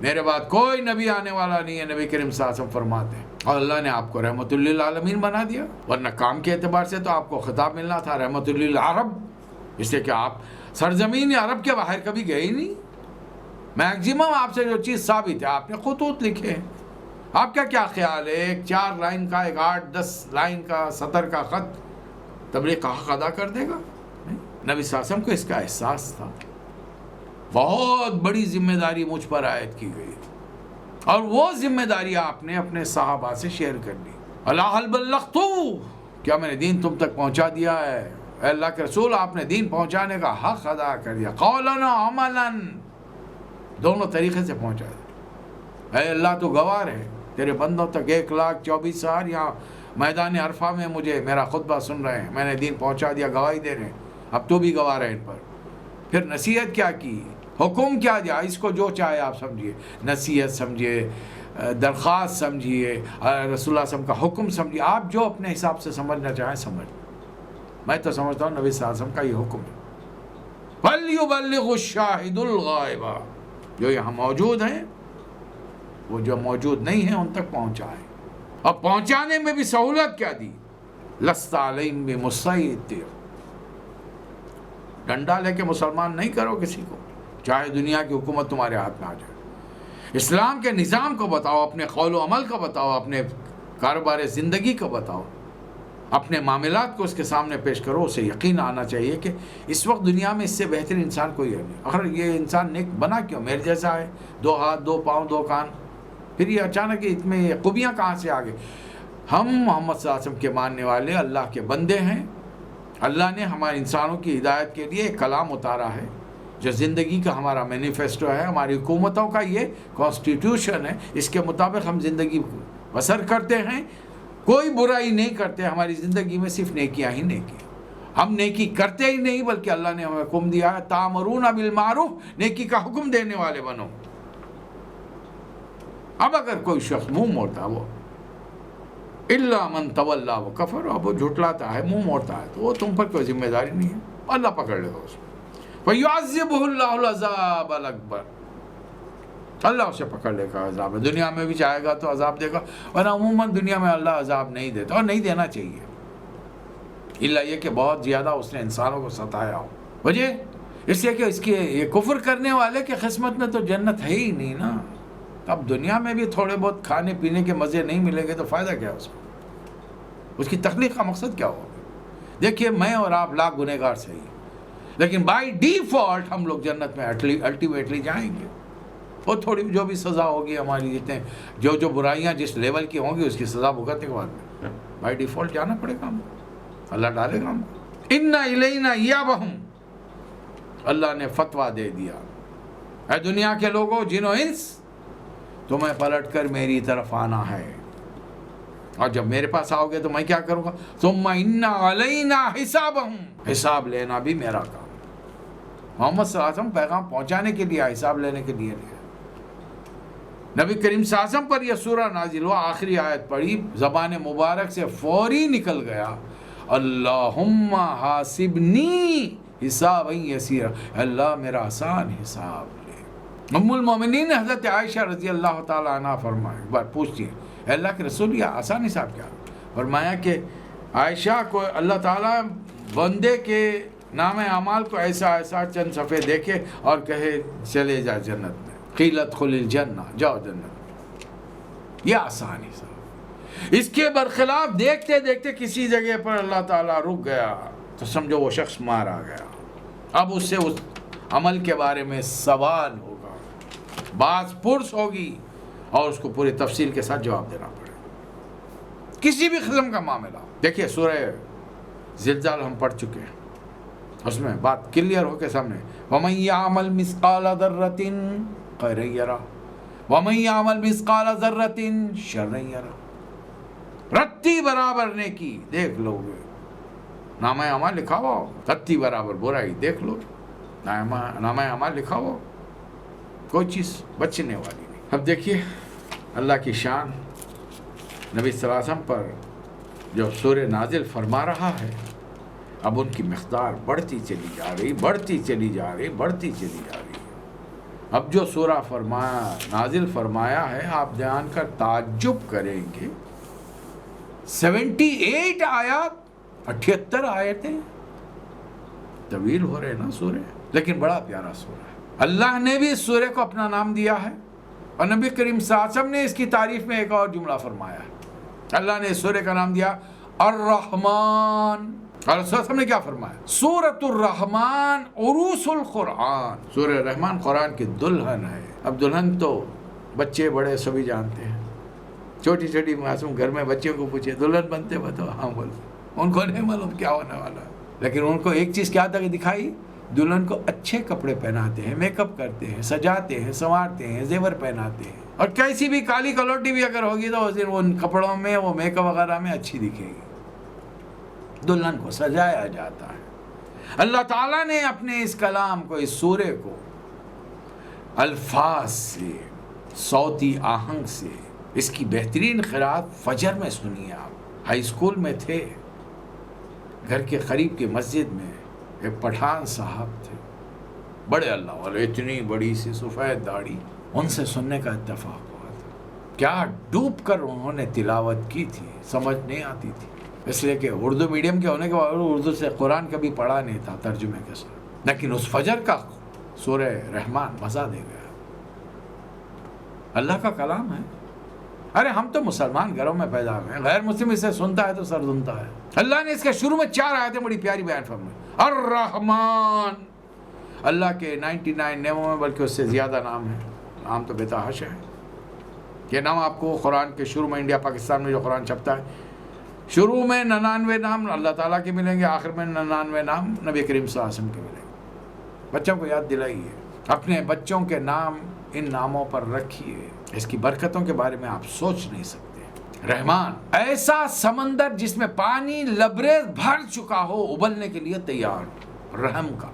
میرے بعد کوئی نبی آنے والا نہیں ہے، نبی کریم صلی اللہ علیہ وسلم فرماتے ہیں. اور اللہ نے آپ کو رحمت للعالمین بنا دیا. ورنہ کام کے اعتبار سے تو آپ کو خطاب ملنا تھا رحمت للعرب، اس لیے کہ آپ سرزمین عرب کے باہر کبھی گئے ہی نہیں. میکزیمم آپ سے جو چیز ثابت ہے، آپ نے خطوط لکھے. آپ کا کیا خیال ہے ایک 4 لائن کا، ایک 8-10 لائن کا، سطر کا خط تبلیغ کا حق ادا کر دے گا؟ نبی صلی اللہ علیہ وسلم کو اس کا احساس تھا. بہت بڑی ذمہ داری مجھ پر عائد کی گئی، اور وہ ذمہ داری آپ نے اپنے صحابہ سے شیئر کر لی. اللہ حل بلغت، کیا میں نے دین تم تک پہنچا دیا ہے؟ اے اللہ کے رسول، آپ نے دین پہنچانے کا حق ادا کر دیا. قولاً و عملاً، دونوں طریقے سے پہنچا دیا. اے اللہ تو گواہ ہے، تیرے بندوں تک 1,24,000 یہاں میدان عرفہ میں مجھے میرا خطبہ سن رہے ہیں، میں نے دین پہنچا دیا، گواہی دے رہے ہیں. اب تو بھی گواہ رہے ان پر. پھر نصیحت کیا کی، حکم کیا دیا؟ اس کو جو چاہے آپ سمجھیے، نصیحت سمجھیے، درخواست سمجھیے، رسول اللہ صلی اللہ علیہ وسلم کا حکم سمجھیے. آپ جو اپنے حساب سے سمجھنا چاہیں سمجھ. میں تو سمجھتا ہوں نبی صلی اللہ علیہ وسلم کا یہ حکم ہے، فَلْيُبَلِّغُ الشَّاهِدُ الْغَائِبَ. جو یہاں موجود ہیں، وہ جو موجود نہیں ہیں ان تک پہنچائیں. اور پہنچانے میں بھی سہولت کیا دی؟ لَسْتَ عَلَيْهِمْ بِمُسَيْطِرٍ. ڈنڈا لے کے مسلمان نہیں کرو کسی کو، چاہے دنیا کی حکومت تمہارے ہاتھ میں آ جائے. اسلام کے نظام کو بتاؤ، اپنے قول و عمل کو بتاؤ، اپنے کاروبار زندگی کو بتاؤ، اپنے معاملات کو اس کے سامنے پیش کرو. اسے یقین آنا چاہیے کہ اس وقت دنیا میں اس سے بہتر انسان کوئی ہے نہیں. اگر یہ انسان نیک بنا کیوں؟ میرے جیسا ہے، 2 ہاتھ 2 پاؤں 2 کان، پھر یہ اچانک اس میں یہ خوبیاں کہاں سے آ گئی؟ ہم محمد صلی اللہ علیہ وسلم کے ماننے والے اللہ کے بندے ہیں. اللہ نے ہمارے انسانوں کی ہدایت کے لیے ایک کلام اتارا ہے، جو زندگی کا ہمارا مینیفیسٹو ہے، ہماری حکومتوں کا یہ کانسٹیٹیوشن ہے، اس کے مطابق ہم زندگی بسر کرتے ہیں، کوئی برائی نہیں کرتے، ہماری زندگی میں صرف نیکیاں ہی نیکیاں، ہم نیکی کرتے ہی نہیں، بلکہ اللہ نے ہمیں حکم دیا ہے تامرون بالمعروف، نیکی کا حکم دینے والے بنو۔ اب اگر کوئی شخص منہ موڑتا ہے، وہ الا من تولی وکفر، اب وہ جھٹلاتا ہے، منہ موڑتا ہے، تو وہ تم پر کوئی ذمہ داری نہیں ہے، اللہ پکڑ لے گا اس کو۔ وَيُعَذِّبُهُ اللَّهُ الْعَذَابَ الْأَكْبَرَ، اللہ اسے پکڑ لے گا عذاب ہے، دنیا میں بھی چاہے گا تو عذاب دے گا، ورنہ عموماً دنیا میں اللہ عذاب نہیں دیتا، اور نہیں دینا چاہیے، الا یہ کہ بہت زیادہ اس نے انسانوں کو ستایا ہو۔ وجہ اس لیے کہ اس کے یہ کفر کرنے والے کی قسمت میں تو جنت ہے ہی نہیں نا، اب دنیا میں بھی تھوڑے بہت کھانے پینے کے مزے نہیں ملیں گے تو فائدہ کیا اس کو، اس کی تخلیق کا مقصد کیا ہوگا؟ دیکھیے میں اور آپ لاکھ گنہگار صحیح، لیکن بائی ڈیفالٹ ہم لوگ جنت میں الٹیمیٹلی جائیں گے، وہ تھوڑی جو بھی سزا ہوگی ہماری، جتنے جو برائیاں جس لیول کی ہوں گی اس کی سزا بھگتنے کے بعد میں بائی ڈیفالٹ جانا پڑے گا ہم کو، اللہ ڈالے گا ہم کو۔ اِنَّ إِلَيْنَا إِيَابَهُمْ، اللہ نے فتویٰ دے دیا، اے دنیا کے لوگوں، جن و انس، تمہیں پلٹ کر میری طرف آنا ہے، اور جب میرے پاس آؤ گے تو میں کیا کروں گا؟ ثُمَّ إِنَّ عَلَيْنَا حِسَابَهُمْ، حساب لینا بھی میرا کام۔ محمد صلی اللہ علیہ وسلم پیغام پہنچانے کے لیے، حساب لینے کے لیے نہیں۔ نبی کریم صلی اللہ علیہ وسلم پر یہ سورہ نازل ہوا، آخری آیت پڑھی، زبان مبارک سے فوری نکل گیا، اللہم حاسبنی حسابا یسیرا، اللہ میرا آسان حساب لے۔ ام المومنین حضرت عائشہ رضی اللہ تعالی عنہ فرمائے، ایک بار پوچھتی ہے اے اللہ کے رسول، یہ آسان حساب کیا؟ فرمایا کہ عائشہ کو اللہ تعالیٰ بندے کے نام اعمال کو ایسا ایسا چند صفحے دیکھے اور کہے چلے جا جنت میں، قیل ادخل الجنہ، جاؤ جنت، یہ آسان حساب۔ اس کے برخلاف دیکھتے دیکھتے کسی جگہ پر اللہ تعالیٰ رک گیا تو سمجھو وہ شخص مارا گیا، اب اس سے اس عمل کے بارے میں سوال ہوگا، باز پرس ہوگی، اور اس کو پوری تفصیل کے ساتھ جواب دینا پڑے گا، کسی بھی قسم کا معاملہ۔ دیکھیے سورہ زلزال ہم پڑھ چکے ہیں، اس میں بات کلیئر ہو کے سامنے، وَمَن يَعْمَلْ مِثْقَالَ ذَرَّةٍ خَيْرًا يَرَهُ وَمَن يَعْمَلْ مِثْقَالَ ذَرَّةٍ شَرًّا يَرَهُ، رتی برابر نیکی دیکھ لو گے، نامہ اعمال لکھا ہوا، رتی برابر برائی دیکھ لو، نامہ اعمال لکھا ہوا، کوئی چیز بچنے والی نہیں۔ اب دیکھیے اللہ کی شان، نبی صلی اللہ علیہ وسلم پر جو سورہ نازل فرما رہا ہے، اب ان کی مقدار بڑھتی چلی جا رہی، بڑھتی چلی جا رہی، بڑھتی چلی جا رہی۔ اب جو سورہ فرمایا، نازل فرمایا ہے، آپ جان کر تعجب کریں گے، 78 آیات، 78 آیتیں، طویل ہو رہے نا سورہ، لیکن بڑا پیارا سورہ ہے۔ اللہ نے بھی اس سورہ کو اپنا نام دیا ہے، اور نبی کریم صلی اللہ علیہ وسلم نے اس کی تعریف میں ایک اور جملہ فرمایا ہے، اللہ نے اس سورہ کا نام دیا الرحمن، اور رسول اللہ نے کیا فرمایا؟ سورۃ الرحمن عروس القرآن، سورہ رحمان قرآن کی دلہن ہے۔ اب دلہن تو بچے بڑے سبھی جانتے ہیں، چھوٹی چھوٹی معصوم گھر میں بچوں کو پوچھے دلہن بنتے بتاؤ، ہاں بول، ان کو نہیں معلوم کیا ہونے والا ہے، لیکن ان کو ایک چیز کیا تک دکھائی، دلہن کو اچھے کپڑے پہناتے ہیں، میک اپ کرتے ہیں، سجاتے ہیں، سنوارتے ہیں، زیور پہناتے ہیں، اور کیسی بھی کالی کلوٹی بھی اگر ہوگی تو اس دن وہ ان کپڑوں میں، وہ میک اپ وغیرہ میں اچھی دکھے گی، دلہن کو سجایا جاتا ہے۔ اللہ تعالیٰ نے اپنے اس کلام کو، اس سورے کو الفاظ سے، صوتی آہنگ سے، اس کی بہترین قرات فجر میں سنیے آپ، ہائی اسکول میں تھے، گھر کے قریب کی مسجد میں ایک پٹھان صاحب تھے، بڑے اللہ والے، اتنی بڑی سی سفید داڑھی، ان سے سننے کا اتفاق ہوا تھا، کیا ڈوب کر انہوں نے تلاوت کی تھی، سمجھ نہیں آتی تھی، اس لیے کہ اردو میڈیم کے ہونے کے باوجود اردو سے قرآن کبھی پڑھا نہیں تھا ترجمے کے ساتھ، لیکن اس فجر کا سورہ رحمان مزہ دے گیا، اللہ کا کلام ہے۔ ارے ہم تو مسلمان گھروں میں پیدا ہوئے ہیں، غیر مسلم اسے سنتا ہے تو سر دھنتا ہے۔ اللہ نے اس کے شروع میں 4 آیتیں بڑی پیاری بیان فرمائی، الرحمن، اللہ کے 99 ناموں میں بلکہ اس سے زیادہ نام ہے، نام تو بتحاشا ہے، یہ نام آپ کو قرآن کے شروع میں، انڈیا پاکستان میں جو قرآن چھپتا ہے، شروع میں 99 نام اللہ تعالیٰ کے ملیں گے، آخر میں 99 نام نبی کریم صلی اللہ علیہ وسلم کے ملیں گے۔ بچوں کو یاد دلائیے، اپنے بچوں کے نام ان ناموں پر رکھیے، اس کی برکتوں کے بارے میں آپ سوچ نہیں سکتے۔ رحمان، ایسا سمندر جس میں پانی لبریز بھر چکا ہو، ابلنے کے لیے تیار ہو۔ رحم کا،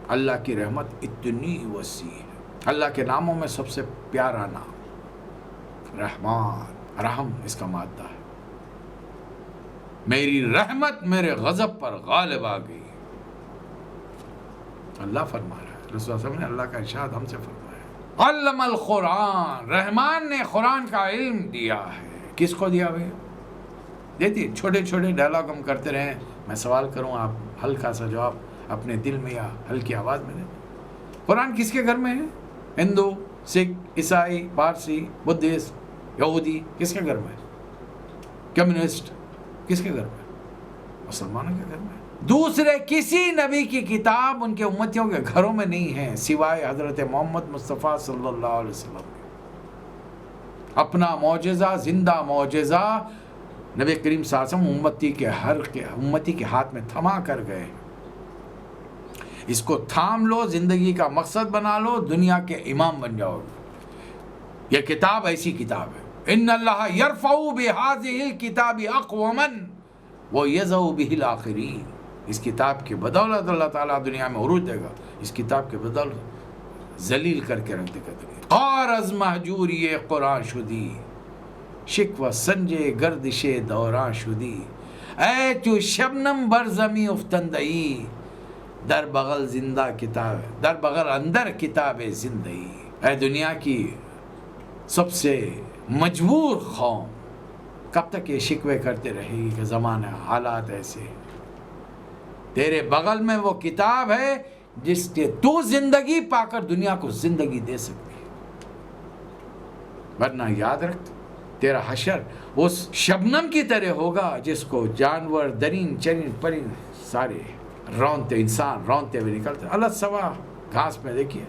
اللہ کی رحمت اتنی وسیع ہے۔ اللہ کے ناموں میں سب سے پیارا نام رحمان، رحم اس کا مادہ ہے۔ میری رحمت میرے غضب پر غالب آ گئی، اللہ فرما رہا ہے۔ رسول اللہ صلی اللہ علیہ وسلم نے اللہ کا ارشاد ہم سے فرمایا، علم القرآن، رحمان نے قرآن کا علم دیا ہے۔ کس کو دیا ہوئے؟ دیتی چھوٹے چھوٹے ڈائلاگ ہم کرتے رہیں، میں سوال کروں، آپ ہلکا سا جواب اپنے دل میں یا ہلکی آواز میں دیں۔ قرآن کس کے گھر میں ہے؟ ہندو، سکھ، عیسائی، پارسی، بدھسٹ، یہودی، کس کے گھر میں؟ کمیونسٹ، کس کے گھر میں؟ مسلمانوں کے گھر میں۔ دوسرے کسی نبی کی کتاب ان کے امتیوں کے گھروں میں نہیں ہے سوائے حضرت محمد مصطفیٰ صلی اللہ علیہ وسلم۔ اپنا معجزہ، زندہ معجزہ نبی کریم صلی اللہ علیہ وسلم امتی کے ہاتھ میں تھما کر گئے۔ اس کو تھام لو، زندگی کا مقصد بنا لو، دنیا کے امام بن جاؤ۔ یہ کتاب ایسی کتاب ہے، ان اللہ یرفع بہذہ الکتاب اقواما ویضع بہ الاخرین۔ اس کتاب کی بدولت اللہ تعالیٰ دنیا میں عروج دے گا، اس کتاب کی بدولت ذلیل کر کے رکھ دے گا دنیا۔ اور از مہجوری قرآن شدی، شکوہ سنجے گردش دوران شدی، اے تو شبنم بر زمیں افتندئی، در بغل زندہ کتاب، در بغل اندر کتاب زندگی۔ اے دنیا کی سب سے مجبور قوم، کب تک یہ شکوے کرتے رہی کہ زمانہ حالات ایسے ہیں؟ تیرے بغل میں وہ کتاب ہے جس کے تو زندگی پا کر دنیا کو زندگی دے سکتی ہے، ورنہ یاد رکھ تیرا حشر اس شبنم کی طرح ہوگا جس کو جانور، درین چرین پرین سارے رونتے، انسان رونتے ہوئے نکلتے۔ اللہ سوا گھاس میں دیکھیے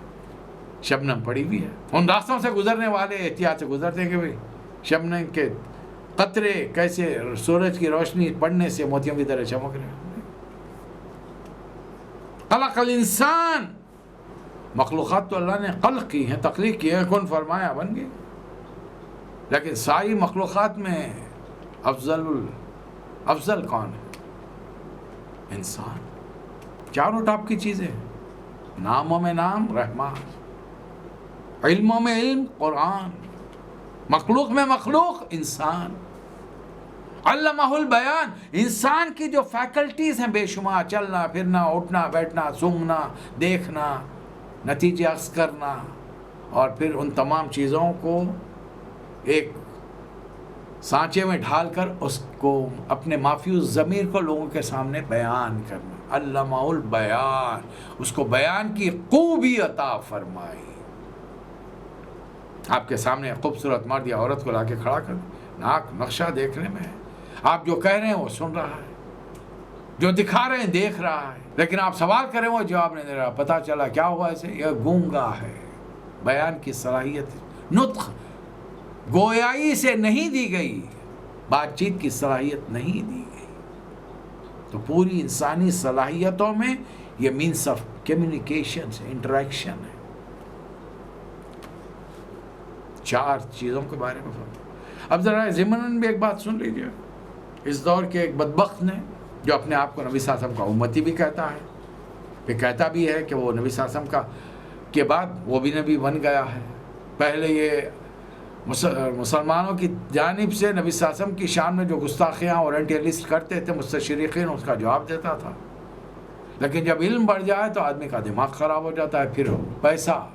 شبنم پڑی ہوئی ہے، ان راستوں سے گزرنے والے احتیاط سے گزرتے ہیں کہ بھئی شبنم کے قطرے کیسے سورج کی روشنی پڑنے سے موتیوں کی طرح چمک رہے ہیں۔ خلق الانسان، مخلوقات تو اللہ نے خلق کی ہیں، تخلیق کی ہے، کن فرمایا بن گئی، لیکن ساری مخلوقات میں افضل کون ہے؟ انسان۔ چاروں ٹاپ کی چیزیں، ناموں میں نام رحمان، علموں میں علم قرآن، مخلوق میں مخلوق انسان۔ علمہ البیان، انسان کی جو فیکلٹیز ہیں بے شمار، چلنا پھرنا، اٹھنا بیٹھنا، سونگھنا، دیکھنا، نتیجے اخذ کرنا، اور پھر ان تمام چیزوں کو ایک سانچے میں ڈھال کر اس کو اپنے مافیوز ضمیر کو لوگوں کے سامنے بیان کرنا، علمہ البیان، اس کو بیان کی خوبی عطا فرمائی۔ آپ کے سامنے خوبصورت مرد یا عورت کو لا کے کھڑا کر، ناک نقشہ دیکھنے میں، آپ جو کہہ رہے ہیں وہ سن رہا ہے، جو دکھا رہے ہیں دیکھ رہا ہے، لیکن آپ سوال کریں وہ جواب نہیں دے رہا۔ پتہ چلا کیا ہوا اسے؟ یہ گونگا ہے۔ بیان کی صلاحیت نطق گویائی سے نہیں دی گئی، بات چیت کی صلاحیت نہیں دی گئی، تو پوری انسانی صلاحیتوں میں یہ مینس آف کمیونیکیشن سے انٹریکشن ہے۔ چار چیزوں کے بارے میں فرمایا۔ اب ذرا ضمناً بھی ایک بات سن لیجیے، اس دور کے ایک بدبخت نے جو اپنے آپ کو نبی صلی اللہ علیہ وسلم کا امتی بھی کہتا ہے، پھر کہتا بھی ہے کہ وہ نبی صلی اللہ علیہ وسلم کا کے بعد وہ بھی نبی بن گیا ہے۔ پہلے یہ مسلمانوں کی جانب سے نبی صلی اللہ علیہ وسلم کی شان میں جو گستاخیاں اورینٹیلسٹ کرتے تھے مستشرقین، اس کا جواب دیتا تھا، لیکن جب علم بڑھ جائے تو آدمی کا دماغ خراب ہو جاتا ہے، پھر پیسہ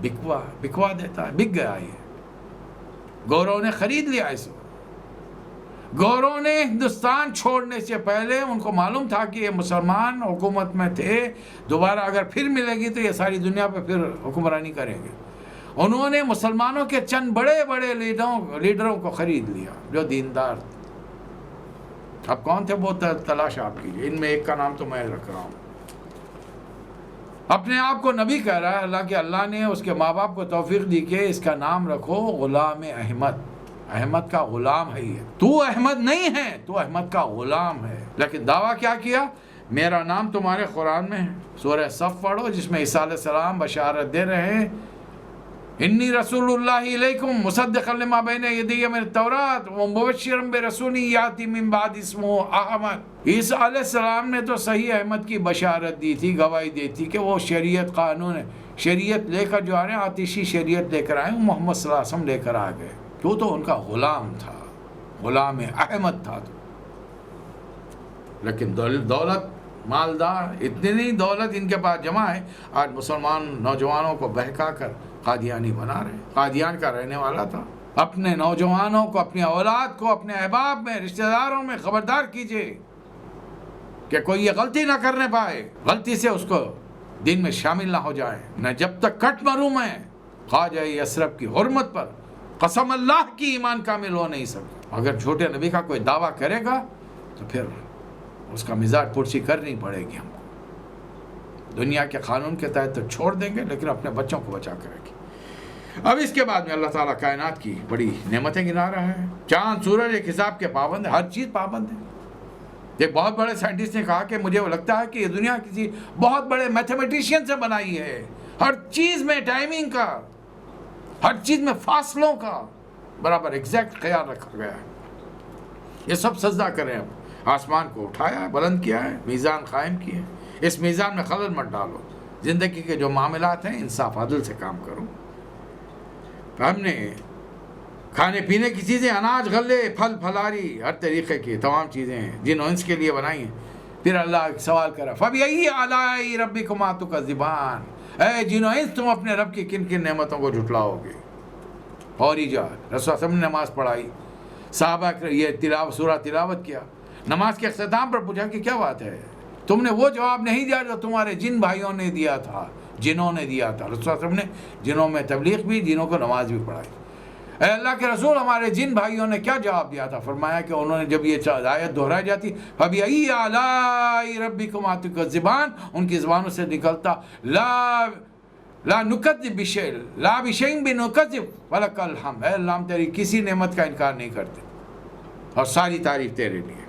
بکوا دیتا ہے۔ بک گیا یہ، گوروں نے خرید لیا اس کو۔ گوروں نے ہندوستان چھوڑنے سے پہلے ان کو معلوم تھا کہ یہ مسلمان حکومت میں تھے، دوبارہ اگر پھر ملے گی تو یہ ساری دنیا پہ پھر حکمرانی کریں گے۔ انہوں نے مسلمانوں کے چند بڑے بڑے لیڈروں کو خرید لیا جو دیندار تھے۔ اب کون تھے وہ تلاش آپ کیجیے، ان میں ایک کا نام تو میں رکھ رہا ہوں۔ اپنے آپ کو نبی کہہ رہا ہے، اللہ کے اللہ نے اس کے ماں باپ کو توفیق دی کہ اس کا نام رکھو غلام احمد۔ احمد کا غلام ہے یہ، تو احمد نہیں ہے، تو احمد کا غلام ہے، لیکن دعویٰ کیا کیا؟ میرا نام تمہارے قرآن میں ہے. سورہ صف پڑھو جس میں عیسیٰ علیہ السلام بشارت دے رہے ہیں انی رسول اللہ علیکم مصدقا لما بین یدی من التوراۃ ومبشرا برسول یاتی من بعد اسمہ احمد. عیسیٰ علیہ السلام نے تو صحیح احمد کی بشارت دی تھی، گواہی دی تھی کہ وہ شریعت قانون ہے، شریعت لے کر جو آ رہے ہیں، آتشی شریعت لے کر آئے، محمد صلی اللہ علیہ وسلم لے کر آ گئے. کیوں؟ تو ان کا غلام تھا، غلام احمد تھا. تو لیکن دولت، مالدار، اتنی نہیں دولت ان کے پاس جمع ہے، آج مسلمان نوجوانوں کو بہکا کر قادیانی بنا رہے ہیں. قادیان کا رہنے والا تھا. اپنے نوجوانوں کو، اپنی اولاد کو، اپنے احباب میں، رشتہ داروں میں خبردار کیجئے کہ کوئی یہ غلطی نہ کرنے پائے، غلطی سے اس کو دین میں شامل نہ ہو جائے. نہ جب تک کٹ مروں میں خواجہ یثرب کی حرمت پر قسم اللہ کی ایمان کامل ہو نہیں سکتا. اگر چھوٹے نبی کا کوئی دعویٰ کرے گا تو پھر اس کا مزاج پرسی کرنی پڑے گی ہم کو. دنیا کے قانون کے تحت تو چھوڑ دیں گے لیکن اپنے بچوں کو بچا کر رکھیں. اب اس کے بعد میں اللہ تعالیٰ کائنات کی بڑی نعمتیں گنا رہا ہے. چاند سورج ایک حساب کے پابند ہے، ہر چیز پابند ہے. ایک بہت بڑے سائنٹسٹ نے کہا کہ مجھے وہ لگتا ہے کہ یہ دنیا کسی بہت بڑے میتھمیٹیشین سے بنائی ہے. ہر چیز میں ٹائمنگ کا، ہر چیز میں فاصلوں کا برابر ایگزیکٹ خیال رکھا گیا ہے. یہ سب سجدہ کریں. اب آسمان کو اٹھایا ہے، بلند کیا ہے، میزان قائم کیا ہے. اس میزان میں خلل مت ڈالو. زندگی کے جو معاملات ہیں انصاف عدل سے کام کرو. ہم نے کھانے پینے کی چیزیں، اناج، غلے، پھل پھلاری، ہر طریقے کی تمام چیزیں جن و انس کے لیے بنائی ہیں. پھر اللہ سوال کرا فَبِأَيِّ آلَاءِ رَبِّكُمَا تُكَذِّبَانِ، اے جن و انس تم اپنے رب کی کن کن نعمتوں کو جھٹلاؤ گے. اور رسول صلی اللہ علیہ وسلم نے نماز پڑھائی، صحابہ یہ سورہ تلاوت کیا. نماز کے اختتام پر پوچھا کہ کیا بات ہے، تم نے وہ جواب نہیں دیا جو تمہارے جن بھائیوں نے دیا تھا، جنوں نے دیا تھا. رسول صلی اللہ علیہ وسلم نے جنوں میں تبلیغ بھی، جنوں کو نماز بھی پڑھائی. اے اللہ کے رسول، ہمارے جن بھائیوں نے کیا جواب دیا تھا؟ فرمایا کہ انہوں نے جب یہ آیت دہرائی جاتی فَبِأَيِّ آلَاءِ رَبِّكُمَا تُكَذِّبَانِ، ان کی زبانوں سے نکلتا لا نُكَذِّبُ بِشَيْءٍ، لا بِشَيْءٍ بِنُكَذِّبُ وَلَكَ الْحَمْدُ. اے اللہ ہم تیری کسی نعمت کا انکار نہیں کرتے اور ساری تعریف تیرے لیے.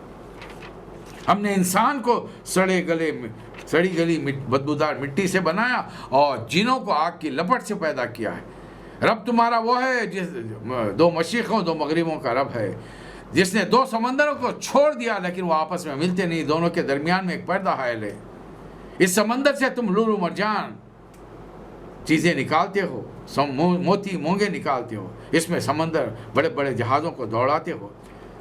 ہم نے انسان کو سڑی گلی بدبودار مٹی سے بنایا اور جنوں کو آگ کی لپٹ سے پیدا کیا ہے. رب تمہارا وہ ہے جس دو مشرقوں دو مغربوں کا رب ہے، جس نے دو سمندروں کو چھوڑ دیا لیکن وہ آپس میں ملتے نہیں، دونوں کے درمیان میں ایک پردہ حائل ہے. اس سمندر سے تم لولو مرجان چیزیں نکالتے ہو، موتی مونگے نکالتے ہو. اس میں سمندر بڑے بڑے جہازوں کو دوڑاتے ہو.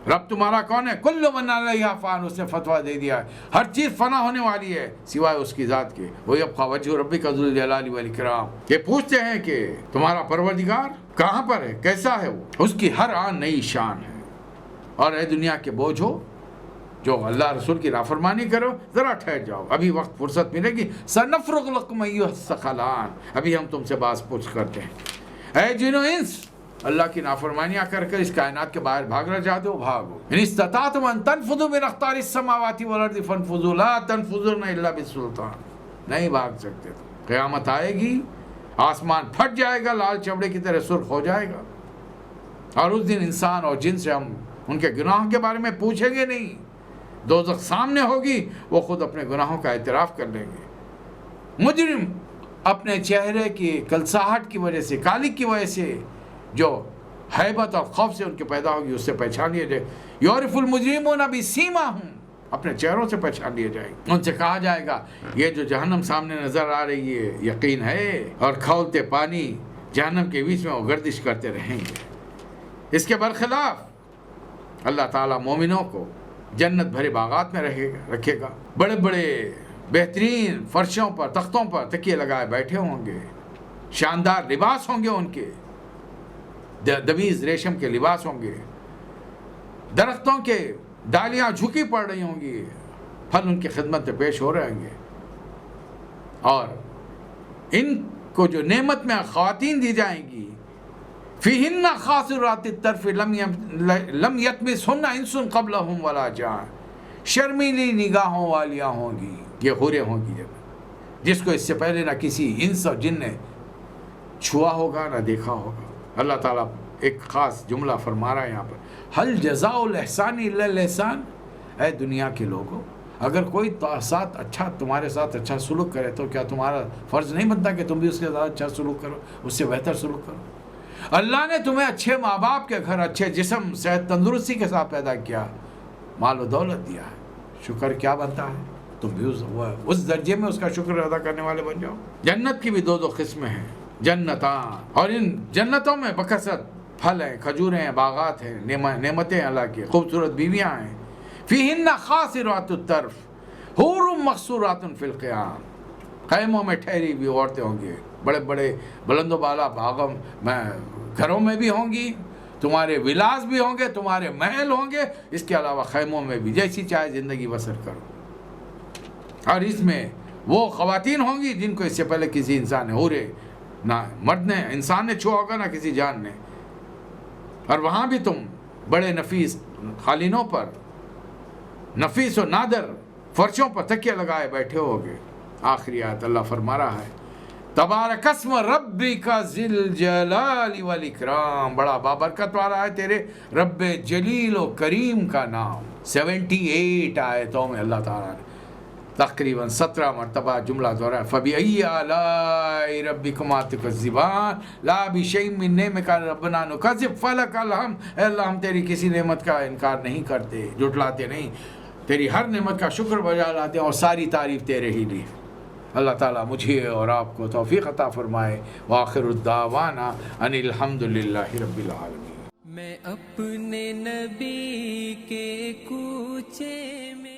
رب تمہارا کون ہے؟ کل من علیہا فان، اس نے فتویٰ دے دیا ہے ہر چیز فنا ہونے والی ہے سوائے اس کی ذات کے. وَيَبْقَى وَجْهُ رَبِّكَ ذُو الْجَلَالِ وَالْإِكْرَامِ. یہ پوچھتے ہیں کہ تمہارا پروردگار کہاں پر ہے، کیسا ہے وہ؟ اس کی ہر آن نئی شان ہے. اور اے دنیا کے بوجھ ہو جو اللہ رسول کی نافرمانی کرو، ذرا ٹھہر جاؤ، ابھی وقت فرصت ملے گی. سَنَفْرُغُ لَكُمْ أَيُّهَ الثَّقَلَانِ، ابھی ہم تم سے باز پوچھ کرتے ہیں. اے جن و انس، اللہ کی نافرمانیاں کر کر اس کائنات کے باہر بھاگنا چاہتے ہو، بھاگو. ان استطعتم ان تنفذوا من اقطار السماوات والارض فانفذوا لا تنفذون الا بالسلطان. نہیں بھاگ سکتے. قیامت آئے گی، آسمان پھٹ جائے گا، لال چمڑے کی طرح سرخ ہو جائے گا، اور اس دن انسان اور جن سے ہم ان کے گناہوں کے بارے میں پوچھیں گے نہیں. دوزخ سامنے ہوگی، وہ خود اپنے گناہوں کا اعتراف کر لیں گے. مجرم اپنے چہرے کی کلساہٹ کی وجہ سے، کالک کی وجہ سے جو ہیبت اور خوف سے ان کے پیدا ہوگی، اس سے پہچان لیا جائے. یعرف المجرمون بسیماہم، اپنے چہروں سے پہچان لیا جائے گا. ان سے کہا جائے گا یہ جو جہنم سامنے نظر آ رہی ہے یقین ہے، اور کھولتے پانی جہنم کے بیچ میں وہ گردش کرتے رہیں گے. اس کے برخلاف اللہ تعالیٰ مومنوں کو جنت بھرے باغات میں رکھے گا. بڑے بڑے بہترین فرشوں پر، تختوں پر تکیے لگائے بیٹھے ہوں گے. شاندار لباس ہوں گے ان کے، دبیز ریشم کے لباس ہوں گے. درختوں کے ڈالیاں جھکی پڑ رہی ہوں گی، پھل ان کی خدمت میں پیش ہو رہے ہوں گے. اور ان کو جو نعمت میں خواتین دی جائیں گی، فیہن قاصرات الطرف لم یطمثہن انس قبلہم ولا جان، شرمیلی نگاہوں والیاں ہوں گی. یہ حوریں ہوں گی جس کو اس سے پہلے نہ کسی انس اور جن نے چھوا ہوگا نہ دیکھا ہوگا. اللہ تعالیٰ ایک خاص جملہ فرما رہا ہے یہاں پر، حل جزاء الاحسان الا الاحسان. اے دنیا کے لوگوں، اگر کوئی ساتھ اچھا تمہارے ساتھ اچھا سلوک کرے تو کیا تمہارا فرض نہیں بنتا کہ تم بھی اس کے ساتھ اچھا سلوک کرو، اس سے بہتر سلوک کرو؟ اللہ نے تمہیں اچھے ماں باپ کے گھر، اچھے جسم، صحت، تندرستی کے ساتھ پیدا کیا، مال و دولت دیا ہے، شکر کیا بنتا ہے؟ تم بھی اس درجے میں اس کا شکر ادا کرنے والے بن جاؤ۔ جنت کی بھی دو قسمیں ہیں، جنتاں، اور ان جنتوں میں بکثرت پھل ہیں، کھجوریں ہیں، باغات ہیں، نعمتیں اللہ کی، خوبصورت بیویاں ہیں، فیہن قاصرات الطرف حور مقصورات فی القیام، خیموں میں ٹھہری ہوئی عورتیں ہوں گی، بڑے بڑے بلند و بالا باغوں میں، گھروں میں بھی ہوں گی، تمہارے ولاس بھی ہوں گے، تمہارے محل ہوں گے، اس کے علاوہ خیموں میں بھی جیسی چاہے زندگی بسر کرو۔ اور اس میں وہ خواتین ہوں گی جن کو اس سے پہلے کسی انسان نے، حورے، نہ مرد نے، انسان نے چھوا ہوگا، نہ کسی جان نے، اور وہاں بھی تم بڑے نفیس قالینوں پر، نفیس و نادر فرشوں پر تکیہ لگائے بیٹھے ہوگے۔ آخری آیت اللہ فرما رہا ہے، تبارک اسم ربک ذی الجلال والاکرام، بڑا بابرکت والا ہے تیرے رب جلیل و کریم کا نام۔ 78 آیتوں میں اللہ تعالیٰ نے تقریباً 17 مرتبہ جملہ دہرایا، فَبِأَيِّ آلَاءِ رَبِّكُمَا تُكَذِّبَانِ لَا بِشَيْءٍ مِّن نِّعْمَتِكَ رَبَّنَا نُكَذِّبُ فَلَكَ الْحَمْدُ، اے اللہ ہم تیری کسی نعمت کا انکار نہیں کرتے، جھٹلاتے نہیں، تیری ہر نعمت کا شکر بجا لاتے ہیں، اور ساری تعریف تیرے ہی لیے۔ اللہ تعالیٰ مجھے اور آپ کو توفیق عطا فرمائے۔ وآخر الدعوانا ان الحمد للہ رب العالمین۔ میں اپنے نبی کے کوچے میں